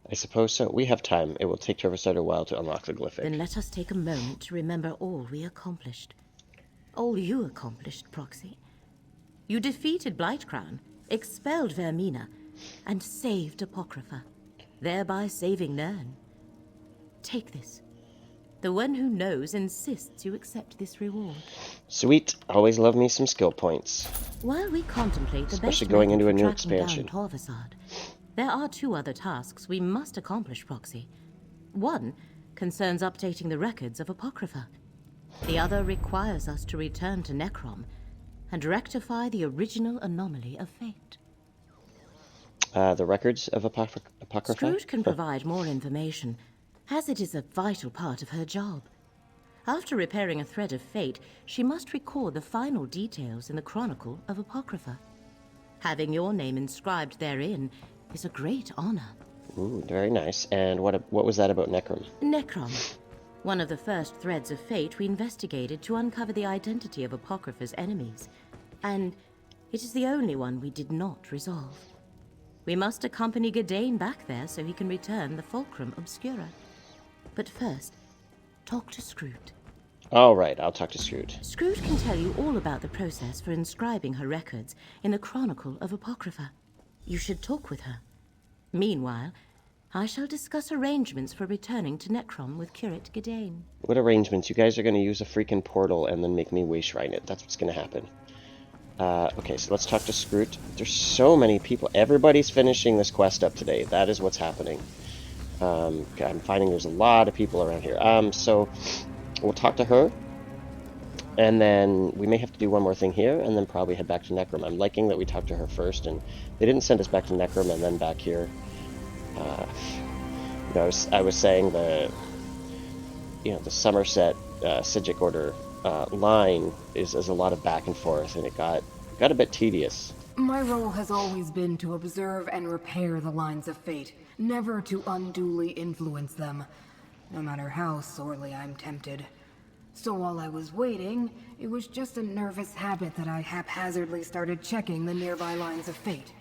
I suppose so. We have time. It will take Torvasard a while to unlock the glyphic. Then let us take a moment to remember all we accomplished. All you accomplished, Proxy. You defeated Blightcrown, expelled Vermina, and saved Apocrypha, thereby saving Nern. Take this. The one who knows insists you accept this reward. Sweet. Always love me some skill points. While we contemplate the Especially best going method into a for new tracking expansion. down Torvasard, there are 2 other tasks we must accomplish, Proxy. One concerns updating the records of Apocrypha. The other requires us to return to Necrom and rectify the original anomaly of fate. The records of Apocrypha? Scrooge can provide more information, as it is a vital part of her job. After repairing a thread of fate, she must record the final details in the Chronicle of Apocrypha. Having your name inscribed therein is a great honor. Ooh, very nice. And what was that about Necrom? Necrom. One of the first threads of fate we investigated to uncover the identity of Apocrypha's enemies. And it is the only one we did not resolve. We must accompany Gadain back there so he can return the Fulcrum Obscura. But first, talk to Scroot. All right, I'll talk to Scroot. Scroot can tell you all about the process for inscribing her records in the Chronicle of Apocrypha. You should talk with her. Meanwhile, I shall discuss arrangements for returning to Necrom with Curate Gadain. What arrangements? You guys are going to use a freaking portal and then make me way-shrine it. That's what's going to happen. Okay, so let's talk to Scroot. There's so many people. Everybody's finishing this quest up today. That is what's happening. I'm finding there's a lot of people around here. So we'll talk to her. And then we may have to do one more thing here, and then probably head back to Necrom. I'm liking that we talked to her first, and they didn't send us back to Necrom and then back here. I was saying the Somerset Sijic Order line is a lot of back and forth, and it got a bit tedious. My role has always been to observe and repair the lines of fate, never to unduly influence them, no matter how sorely I'm tempted. So while I was waiting, it was just a nervous habit that I haphazardly started checking the nearby lines of fate.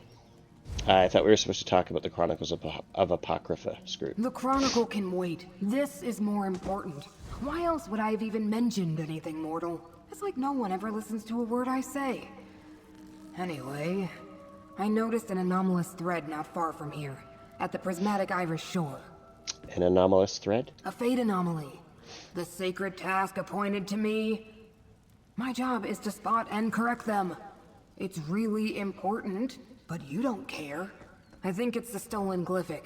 I thought we were supposed to talk about the Chronicles of Apocrypha, Scroot. The Chronicle can wait. This is more important. Why else would I have even mentioned anything mortal? It's like no one ever listens to a word I say. Anyway, I noticed an anomalous thread not far from here, at the prismatic Irish shore. An anomalous thread? A fate anomaly. The sacred task appointed to me. My job is to spot and correct them. It's really important, but you don't care. I think it's the stolen glyphic.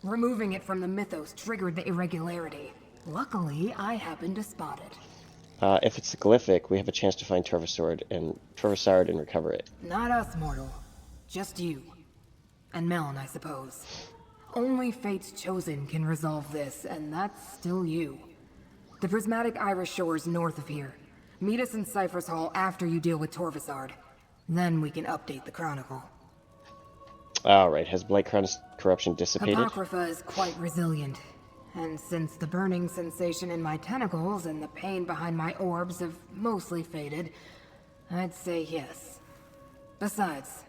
Removing it from the mythos triggered the irregularity. Luckily, I happened to spot it. If it's the glyphic, we have a chance to find Torvasard and recover it. Not us, mortal. Just you. And Melon, I suppose. Only Fate's Chosen can resolve this, and that's still you. The prismatic Irish shore is north of here. Meet us in Cypher's Hall after you deal with Torvasard. Then we can update the Chronicle. Alright, has Blight corruption dissipated? Apocrypha is quite resilient. And since the burning sensation in my tentacles and the pain behind my orbs have mostly faded, I'd say yes. Besides,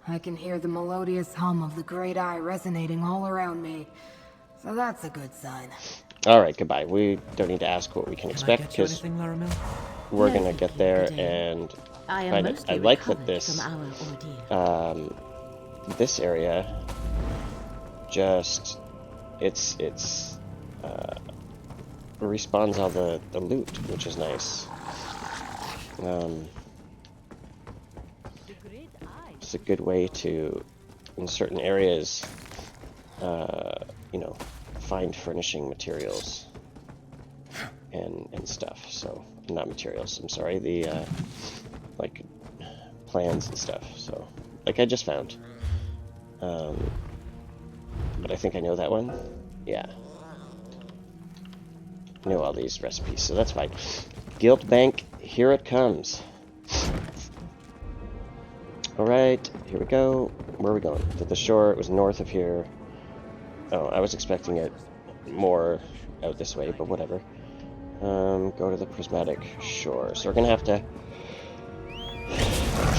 I can hear the melodious hum of the Great Eye resonating all around me, so that's a good sign. Alright, goodbye. We don't need to ask what we can expect, because we're gonna get there and find it. I like that this, this area just, respawns all the loot, which is nice. It's a good way to, in certain areas, you know, find furnishing materials and stuff. So, not materials, I'm sorry, the, like, plans and stuff. So, like I just found. But I think I know that one. Yeah. I know all these recipes, so that's fine. Guild Bank, here it comes. Alright, here we go. Where are we going? To the shore. It was north of here. Oh, I was expecting it more out this way, but whatever. Go to the prismatic shore. So we're gonna have to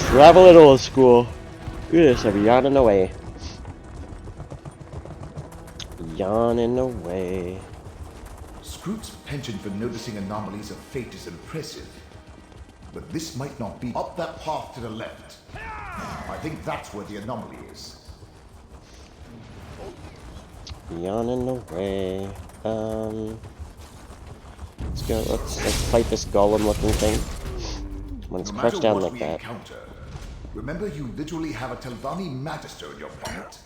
travel it old school. Goodness, I'm yawning away. Yawning away. Scroot's penchant for noticing anomalies of fate is impressive. But this might not be up that path to the left. I think that's where the anomaly is. Yawning away. Let's go. Let's fight this golem-looking thing. When it's crouched down like that. Remember, you literally have a Telvanni Magister in your pocket.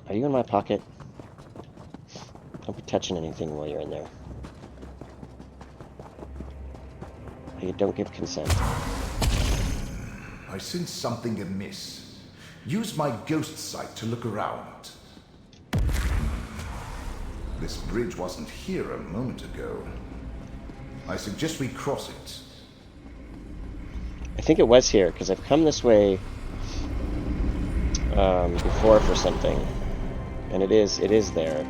Are you in my pocket? Don't be touching anything while you're in there. You don't give consent. I sense something amiss. Use my ghost sight to look around. This bridge wasn't here a moment ago. I suggest we cross it. I think it was here, because I've come this way before for something. And it is there.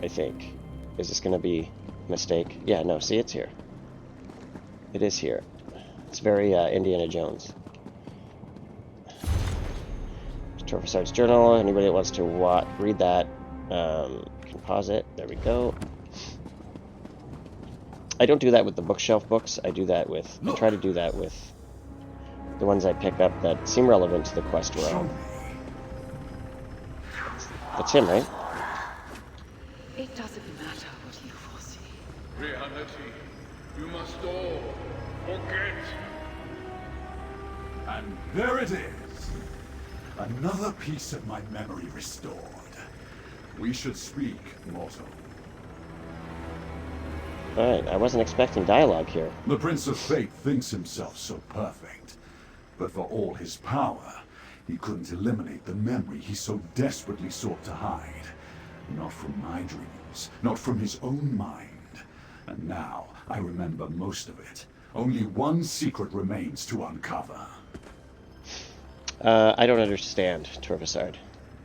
I think. Is this going to be a mistake? Yeah, no, see, it's here. It is here. It's very Indiana Jones. Torvasard's journal. Anybody that wants to read that can pause it. There we go. I don't do that with the bookshelf books. I do that with... I try to do that with the ones I pick up that seem relevant to the quest we're on. That's him, right? It doesn't matter what you foresee. Reality, you must all forget. And there it is. Another piece of my memory restored. We should speak, mortal. Alright, I wasn't expecting dialogue here. The Prince of Fate thinks himself so perfect. But for all his power, he couldn't eliminate the memory he so desperately sought to hide. Not from my dreams, not from his own mind. And now, I remember most of it. Only one secret remains to uncover. I don't understand, Torvasard.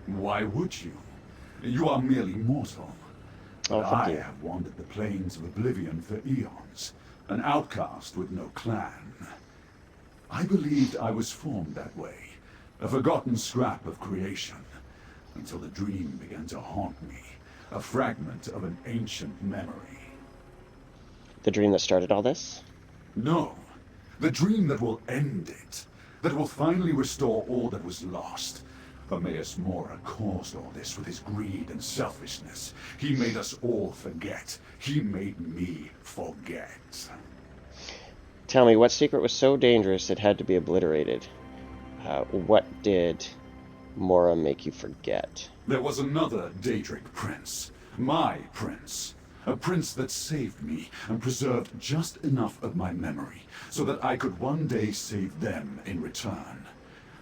Why would you? You are merely mortal. Oh, But thank I you. have wandered the plains of oblivion for eons, an outcast with no clan. I believed I was formed that way, a forgotten scrap of creation, until the dream began to haunt me, a fragment of an ancient memory. The dream that started all this? No, The dream that will end it. That will finally restore all that was lost. Hermaeus Mora caused all this with his greed and selfishness. He made us all forget. He made me forget. Tell me, what secret was so dangerous it had to be obliterated? What did Mora make you forget? There was another Daedric prince. My prince. A prince that saved me and preserved just enough of my memory so that I could one day save them in return.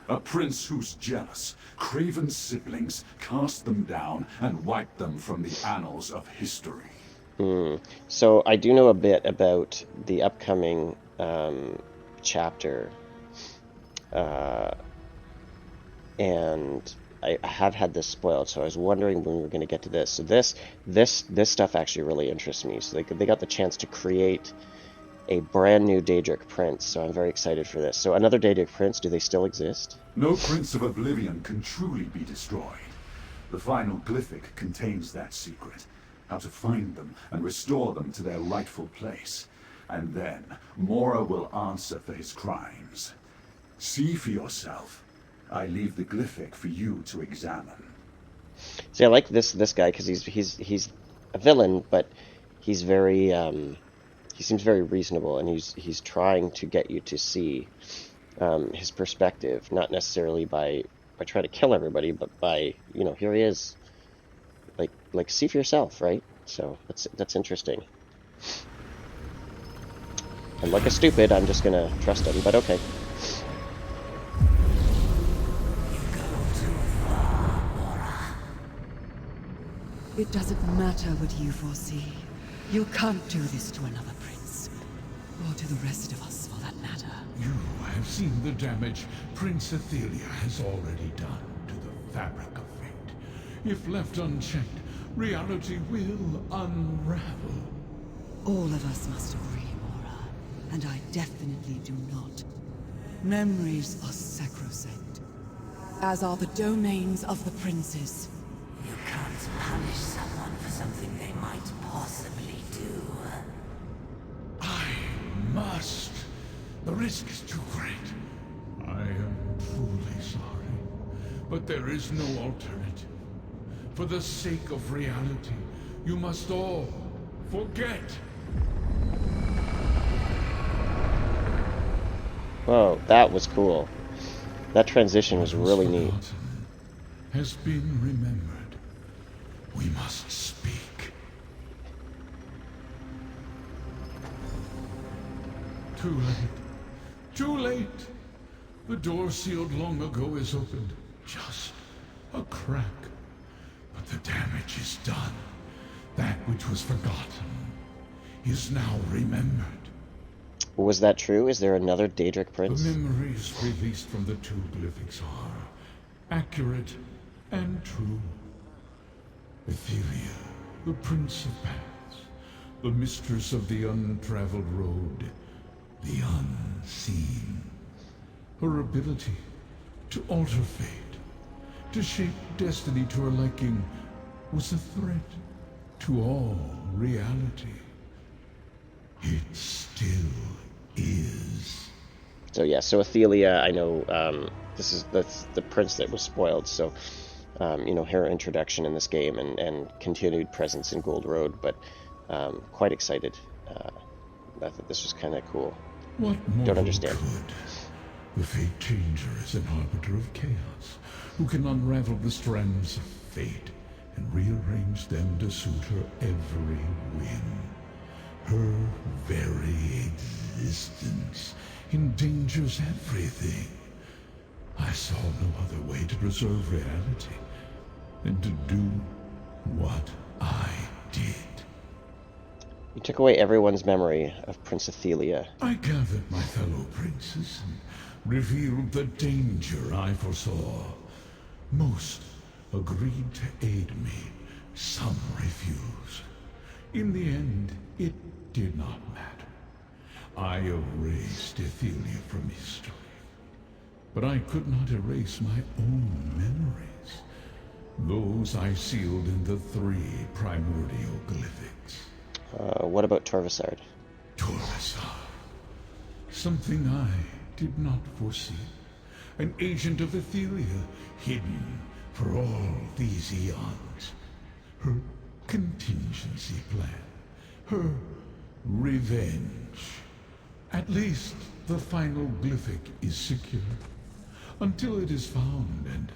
A prince whose jealous, craven siblings cast them down and wiped them from the annals of history. So I do know a bit about the upcoming chapter, and I have had this spoiled, so I was wondering when we were going to get to this. So this stuff actually really interests me. So they got the chance to create a brand new Daedric prince, so I'm very excited for this. So another Daedric prince, do they still exist? No Prince of Oblivion can truly be destroyed. The final glyphic contains that secret. How to find them and restore them to their rightful place. And then, Mora will answer for his crimes. See for yourself. I leave the glyphic for you to examine. See, I like this guy because he's a villain, but he's very he seems very reasonable, and he's trying to get you to see his perspective, not necessarily by trying to kill everybody, but by, you know, here he is, like see for yourself, right? So that's interesting. And like a stupid, I'm just gonna trust him, but okay. It doesn't matter what you foresee. You can't do this to another prince. Or to the rest of us, for that matter. You have seen the damage Prince Athelia has already done to the fabric of fate. If left unchecked, reality will unravel. All of us must agree, Mora. And I definitely do not. Memories are sacrosanct. As are the domains of the princes. You can't punish someone for something they might possibly do. I must. The risk is too great. I am truly sorry. But there is no alternative. For the sake of reality, you must all forget. Whoa, that was cool. That transition was really neat. Has been remembered. We must speak. Too late. Too late. The door sealed long ago is opened. Just a crack. But the damage is done. That which was forgotten is now remembered. Was that true? Is there another Daedric prince? The memories released from the two glyphics are accurate and true. Athelia, the Prince of Paths, the mistress of the untraveled road, the unseen. Her ability to alter fate, to shape destiny to her liking, was a threat to all reality. It still is. So yeah, so Athelia, I know that's the prince that was spoiled, so you know, her introduction in this game and continued presence in Gold Road, but quite excited. I thought this was kind of cool. What Don't understand. Could? The Fate Changer is an arbiter of chaos, who can unravel the strands of fate and rearrange them to suit her every whim. Her very existence endangers everything. I saw no other way to preserve reality than to do what I did. You took away everyone's memory of Prince Athelia. I gathered my fellow princes and revealed the danger I foresaw. Most agreed to aid me, some refused. In the end, it did not matter. I erased Athelia from history. But I could not erase my own memories. Those I sealed in the 3 primordial glyphics. What about Torvasard? Torvasard. Something I did not foresee. An agent of Etheria, hidden for all these eons. Her contingency plan. Her revenge. At least the final glyphic is secure. Until it is found and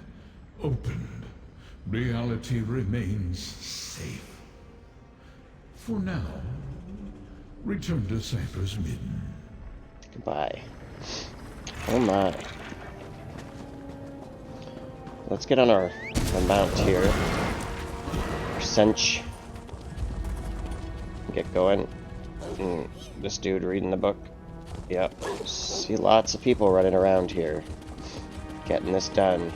opened, reality remains safe. For now, return to Cypher's Midden. Goodbye. Oh my. Let's get on our mount here. Our cinch. Get going. This dude reading the book. Yep. See lots of people running around here. Getting this done.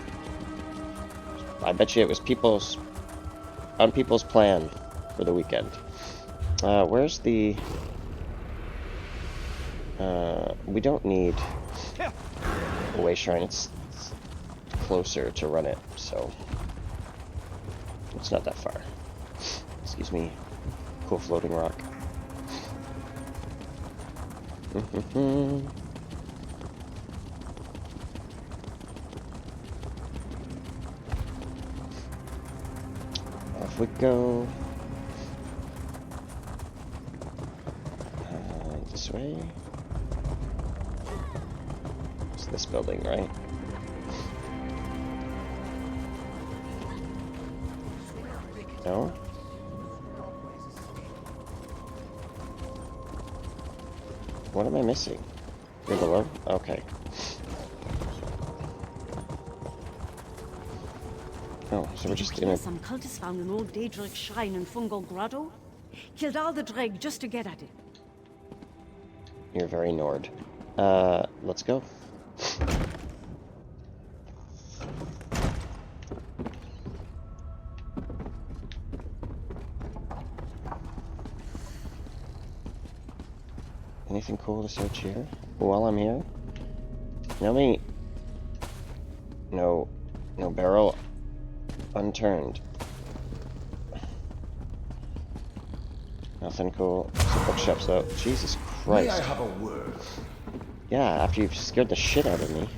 I bet you it was people's plan for the weekend. Where's the... we don't need a way shrine. It's closer to run it, so it's not that far. Excuse me. Cool floating rock. Off we go. This way. It's this building, right? No? What am I missing? You're below? Okay. Oh, so we're just in a... Some cultists found an old Daedric shrine in Fungal Grotto. Killed all the Dreg just to get at it. You're very Nord. Let's go. Anything cool to search here? While I'm here? No barrel unturned. Nothing cool. Some bookshelves though. Jesus Christ. May I have a word? Yeah, after you've scared the shit out of me.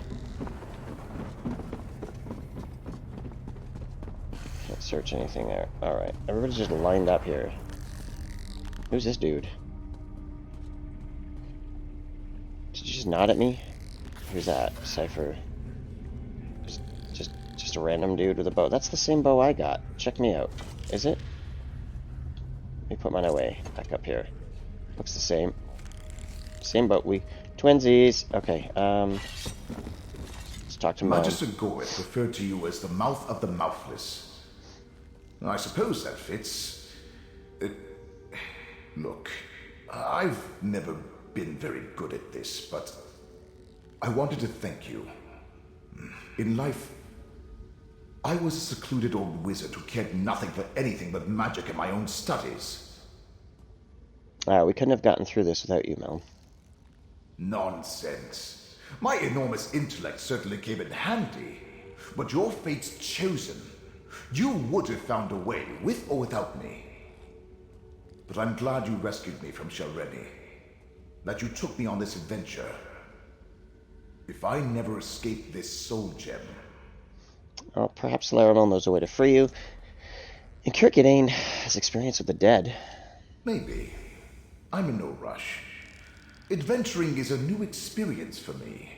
Can't search anything there. Alright, everybody's just lined up here. Who's this dude? Did you just nod at me? Who's that? Cypher. Just a random dude with a bow. That's the same bow I got. Check me out. Is it? Let me put mine away. Back up here. Looks the same. Same boat. We twinsies. Okay. Let's talk to Mom. Magister Goreth referred to you as the mouth of the mouthless. I suppose that fits. Look, I've never been very good at this, but I wanted to thank you. In life, I was a secluded old wizard who cared nothing for anything but magic and my own studies. We couldn't have gotten through this without you, Mel. Nonsense. My enormous intellect certainly came in handy, but your fate's chosen. You would have found a way, with or without me. But I'm glad you rescued me from Shalreni, that you took me on this adventure. If I never escape this soul gem... Well, perhaps Laramel knows a way to free you. And Kirkidane has experience with the dead. Maybe. I'm in no rush. Adventuring is a new experience for me.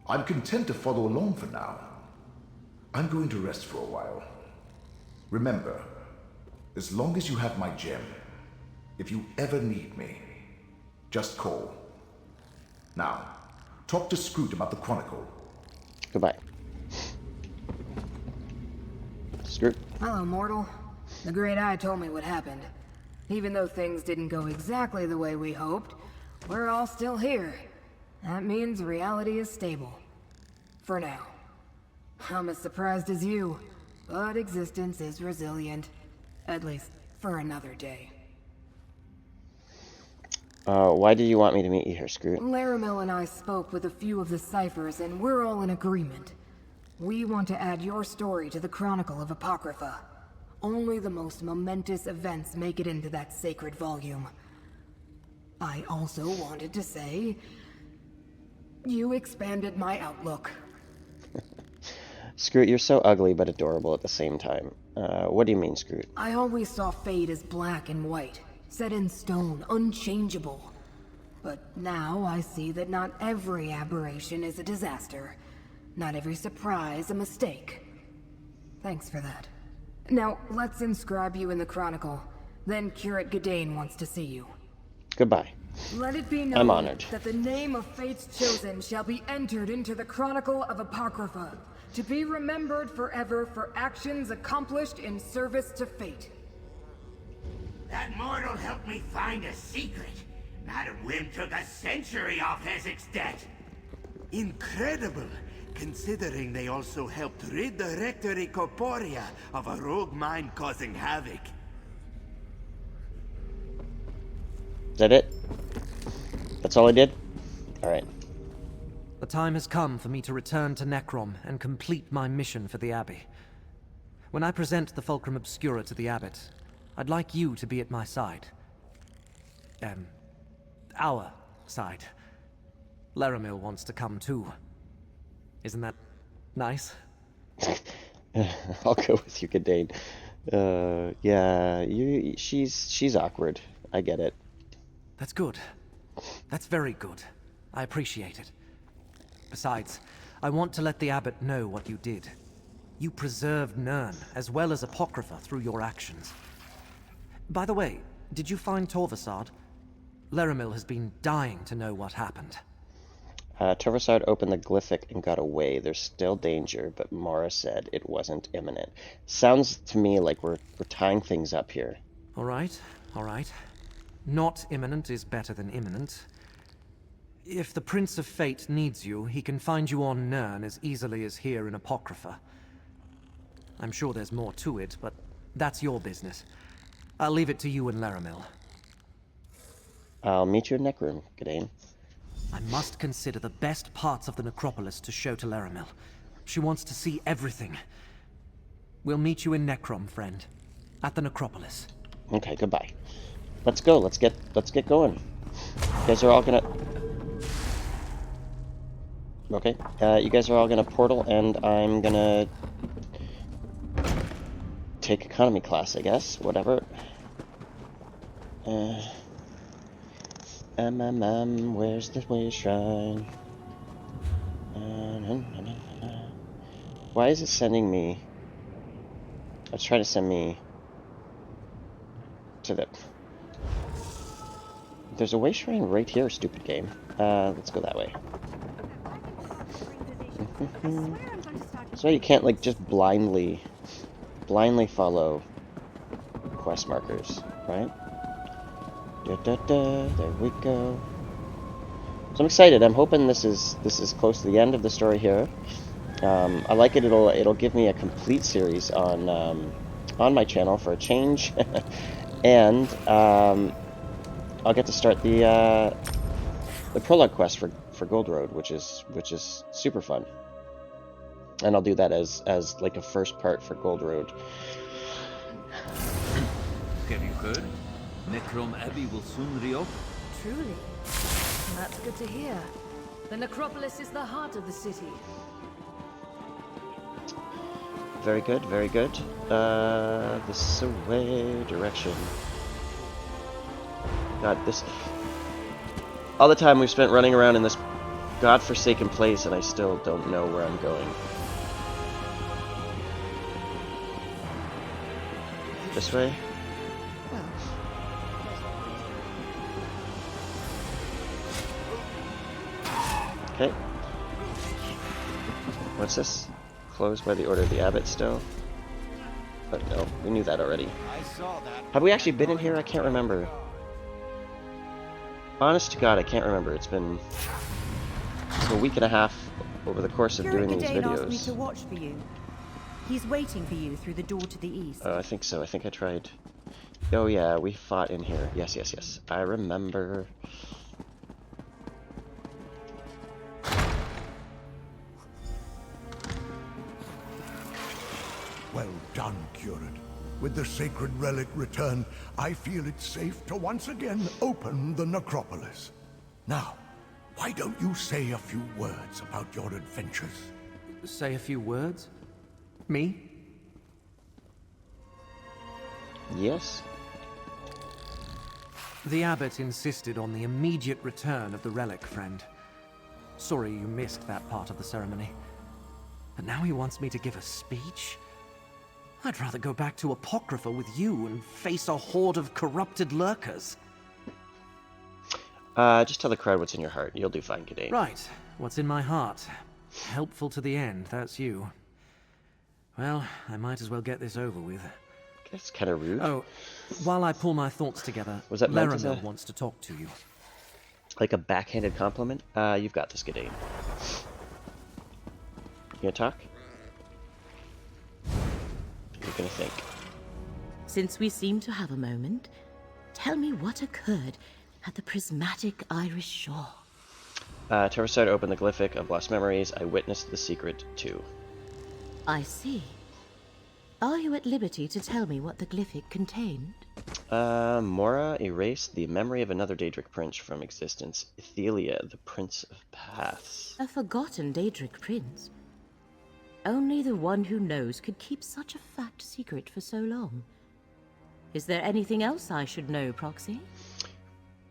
I'm content to follow along for now. I'm going to rest for a while. Remember, as long as you have my gem, if you ever need me, just call. Now, talk to Scroot about the Chronicle. Goodbye. Scroot. Hello, mortal. The Great Eye told me what happened. Even though things didn't go exactly the way we hoped, we're all still here. That means reality is stable. For now. I'm as surprised as you, but existence is resilient. At least, for another day. Why do you want me to meet you here, Scroot? Laramil and I spoke with a few of the ciphers, and we're all in agreement. We want to add your story to the Chronicle of Apocrypha. Only the most momentous events make it into that sacred volume. I also wanted to say, You expanded my outlook. Scroot, you're so ugly but adorable at the same time. What do you mean, Scroot? I always saw fate as black and white, set in stone, unchangeable. But now I see that not every aberration is a disaster. Not every surprise a mistake. Thanks for that. Now, let's inscribe you in the Chronicle. Then Curate Gadain wants to see you. Goodbye. Let it be I'm known honored. that the name of Fate's Chosen shall be entered into the Chronicle of Apocrypha, to be remembered forever for actions accomplished in service to Fate. That mortal helped me find a secret. Not a whim took a century off Hezek's debt. Incredible, considering they also helped rid the Rectory Corporea of a rogue mind causing havoc. Is that it? That's all I did? Alright. The time has come for me to return to Necrom and complete my mission for the Abbey. When I present the Fulcrum Obscura to the Abbot, I'd like you to be at my side. Our side. Laramil wants to come too. Isn't that nice? I'll go with you, Gadain. Yeah, she's awkward. I get it. That's good. That's very good. I appreciate it. Besides, I want to let the Abbot know what you did. You preserved Nirn, as well as Apocrypha, through your actions. By the way, did you find Torvasad? Laramil has been dying to know what happened. Torvasad opened the glyphic and got away. There's still danger, but Mara said it wasn't imminent. Sounds to me like we're tying things up here. All right. Not imminent is better than imminent. If the Prince of Fate needs you, he can find you on Nirn as easily as here in Apocrypha. I'm sure there's more to it, but that's your business. I'll leave it to you and Laramil. I'll meet you in Necrom, Gadain. I must consider the best parts of the necropolis to show to Laramil. She wants to see everything. We'll meet you in Necrom, friend. At the necropolis. Okay, goodbye. Let's go. Let's get going. You guys are all gonna... Okay. You guys are all gonna portal, and I'm gonna take economy class, I guess. Whatever. Where's the way shrine? Why is it sending me? It's trying to send me to the... There's a way shrine right here, stupid game. Let's go that way. So you can't like just blindly follow quest markers, right? There we go. So I'm excited. I'm hoping this is close to the end of the story here. I like it. It'll give me a complete series on my channel for a change, and I'll get to start the prologue quest for Gold Road, which is super fun. And I'll do that as like a first part for Gold Road. Have you heard? Necrom Abbey will soon reopen. Truly. That's good to hear. The necropolis is the heart of the city. Very good, very good. This away direction. God, this... All the time we've spent running around in this godforsaken place, and I still don't know where I'm going. This way? Okay. What's this? Closed by the order of the abbot still? But no, we knew that already. Have we actually been in here? I can't remember. Honest to God, I can't remember. It's been a week and a half over the course of doing these videos. Asked me to watch for you. He's waiting for you through the door to the east. I think so. I think I tried. Oh yeah, we fought in here. Yes, yes, yes. I remember. Well done, Curate. With the sacred relic returned, I feel it's safe to once again open the necropolis. Now, Why don't you say a few words about your adventures? Say a few words? Me? Yes. The abbot insisted on the immediate return of the relic, friend. Sorry you missed that part of the ceremony. But now he wants me to give a speech? I'd rather go back to Apocrypha with you and face a horde of corrupted lurkers. Just tell the crowd what's in your heart. You'll do fine, Gidane. Right. What's in my heart? Helpful to the end, that's you. Well, I might as well get this over with. That's kind of rude. Oh, while I pull my thoughts together, Was that meant as Laramil a... wants to talk to you. Like a backhanded compliment? You've got this, Gidane. You gonna talk? You're gonna think. Since we seem to have a moment, tell me what occurred at the prismatic Irish shore. Terrasard opened the glyphic of lost memories. I witnessed the secret too. I see. Are you at liberty to tell me what the glyphic contained? Mora erased the memory of another Daedric prince from existence. Ethelia, the Prince of Paths. A forgotten Daedric prince? Only the one who knows could keep such a fact secret for so long. Is there anything else I should know, Proxy?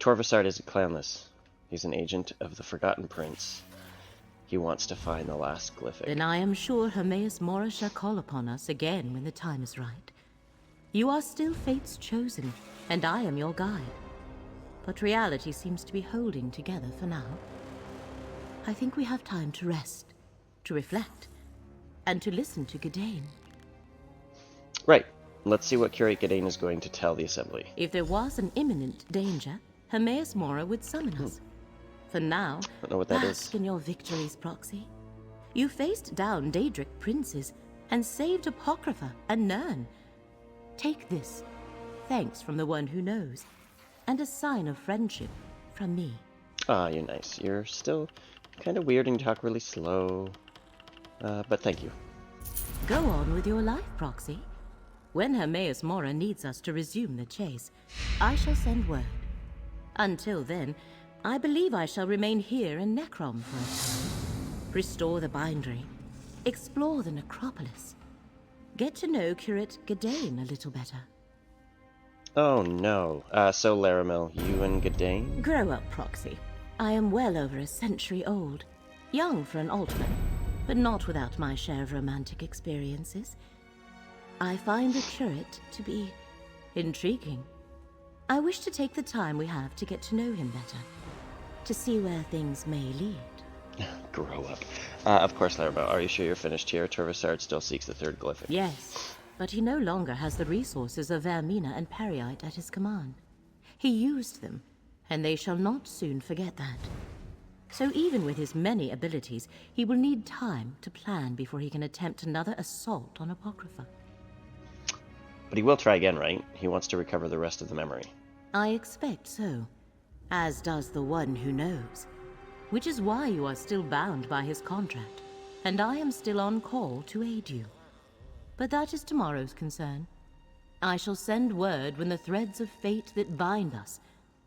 Torvasard isn't clanless. He's an agent of the Forgotten Prince. He wants to find the last glyphic. Then I am sure Hermaeus Mora shall call upon us again when the time is right. You are still Fate's chosen, and I am your guide. But reality seems to be holding together for now. I think we have time to rest, to reflect, and to listen to Gidane. Right. Let's see what Curate Gidane is going to tell the Assembly. If there was an imminent danger, Hermaeus Mora would summon us. For now, I don't know what that bask is. in your victories, Proxy. You faced down Daedric princes and saved Apocrypha and Nirn. Take this, thanks from the one who knows, and a sign of friendship from me. Ah, you're nice. You're still kind of weird and you talk really slow. But thank you. Go on with your life, Proxy. When Hermaeus Mora needs us to resume the chase, I shall send word. Until then, I believe I shall remain here in Necrom for a time. Restore the bindery, explore the necropolis, get to know Curate Gidane a little better. Oh no. So Laramil, you and Gidane? Grow up, Proxy. I am well over a century old. Young for an altman, but not without my share of romantic experiences. I find the curate to be intriguing. I wish to take the time we have to get to know him better, to see where things may lead. Grow up. Of course, Laramil. Are you sure you're finished here? Torvasard still seeks the third glyphic. Yes, but he no longer has the resources of Vermina and Periite at his command. He used them, and they shall not soon forget that. So even with his many abilities, he will need time to plan before he can attempt another assault on Apocrypha. But he will try again, right? He wants to recover the rest of the memory. I expect so, as does the one who knows. Which is why you are still bound by his contract, and I am still on call to aid you. But that is tomorrow's concern. I shall send word when the threads of fate that bind us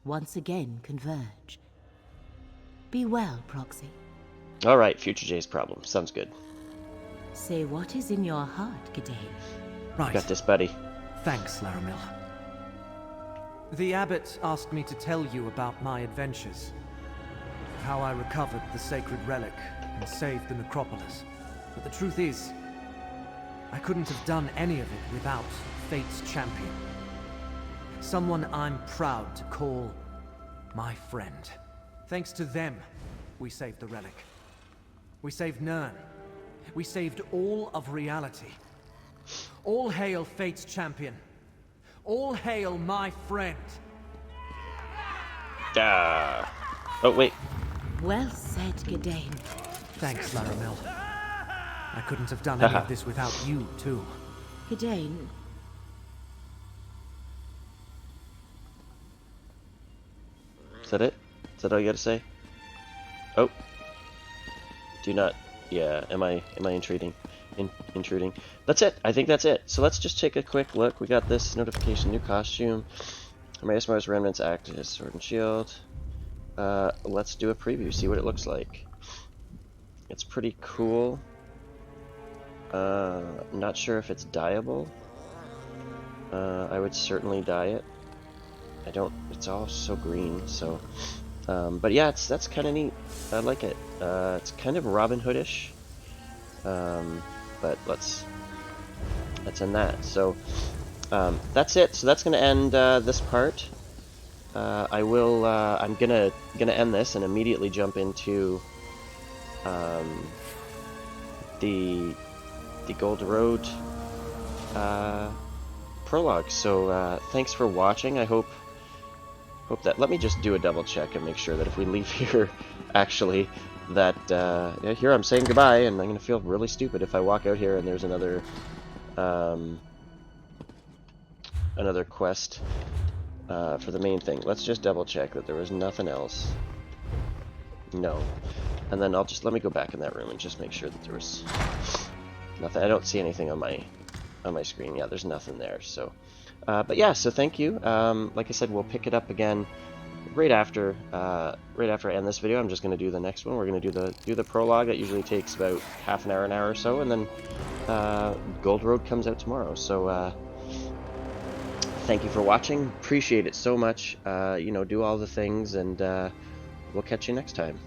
once again converge. Be well, Proxy. Alright, Future Jay's problem. Sounds good. Say what is in your heart, Gidane. Right. Got this, buddy. Thanks, Laramil. The abbot asked me to tell you about my adventures. How I recovered the sacred relic and saved the necropolis. But the truth is, I couldn't have done any of it without Fate's champion. Someone I'm proud to call my friend. Thanks to them, we saved the relic. We saved Nirn. We saved all of reality. All hail Fate's champion. All hail my friend. Oh, wait. Well said, Gidane. Thanks, Laramil. I couldn't have done any of this without you, too. Gidane. Is that it? Is that all you gotta say? Oh. Do not... Yeah, am I intruding? Intruding. That's it. I think that's it. So let's just take a quick look. We got this notification, new costume. Hermaeus Mora's remnants act as sword and shield. let's do a preview, see what it looks like. It's pretty cool. Not sure if it's dyeable. I would certainly dye it. It's all so green, so. But yeah, that's kind of neat. I like it. It's kind of Robin Hood-ish. But let's end that. So, that's it. So that's gonna end this part. I'm gonna end this and immediately jump into the Gold Road prologue. So thanks for watching. I hope that, let me just do a double check and make sure that if we leave here, actually, that yeah, here I'm saying goodbye, and I'm gonna feel really stupid if I walk out here and there's another another quest for the main thing. Let's just double check that there was nothing else. No. And then let me go back in that room and just make sure that there was nothing. I don't see anything on my screen. Yeah, there's nothing there. So, but yeah. So thank you. Like I said, we'll pick it up again right after I end this video. I'm just going to do the next one. We're going to do the prologue. That usually takes about half an hour or so, and then Gold Road comes out tomorrow. So thank you for watching. Appreciate it so much. You know, do all the things, and we'll catch you next time.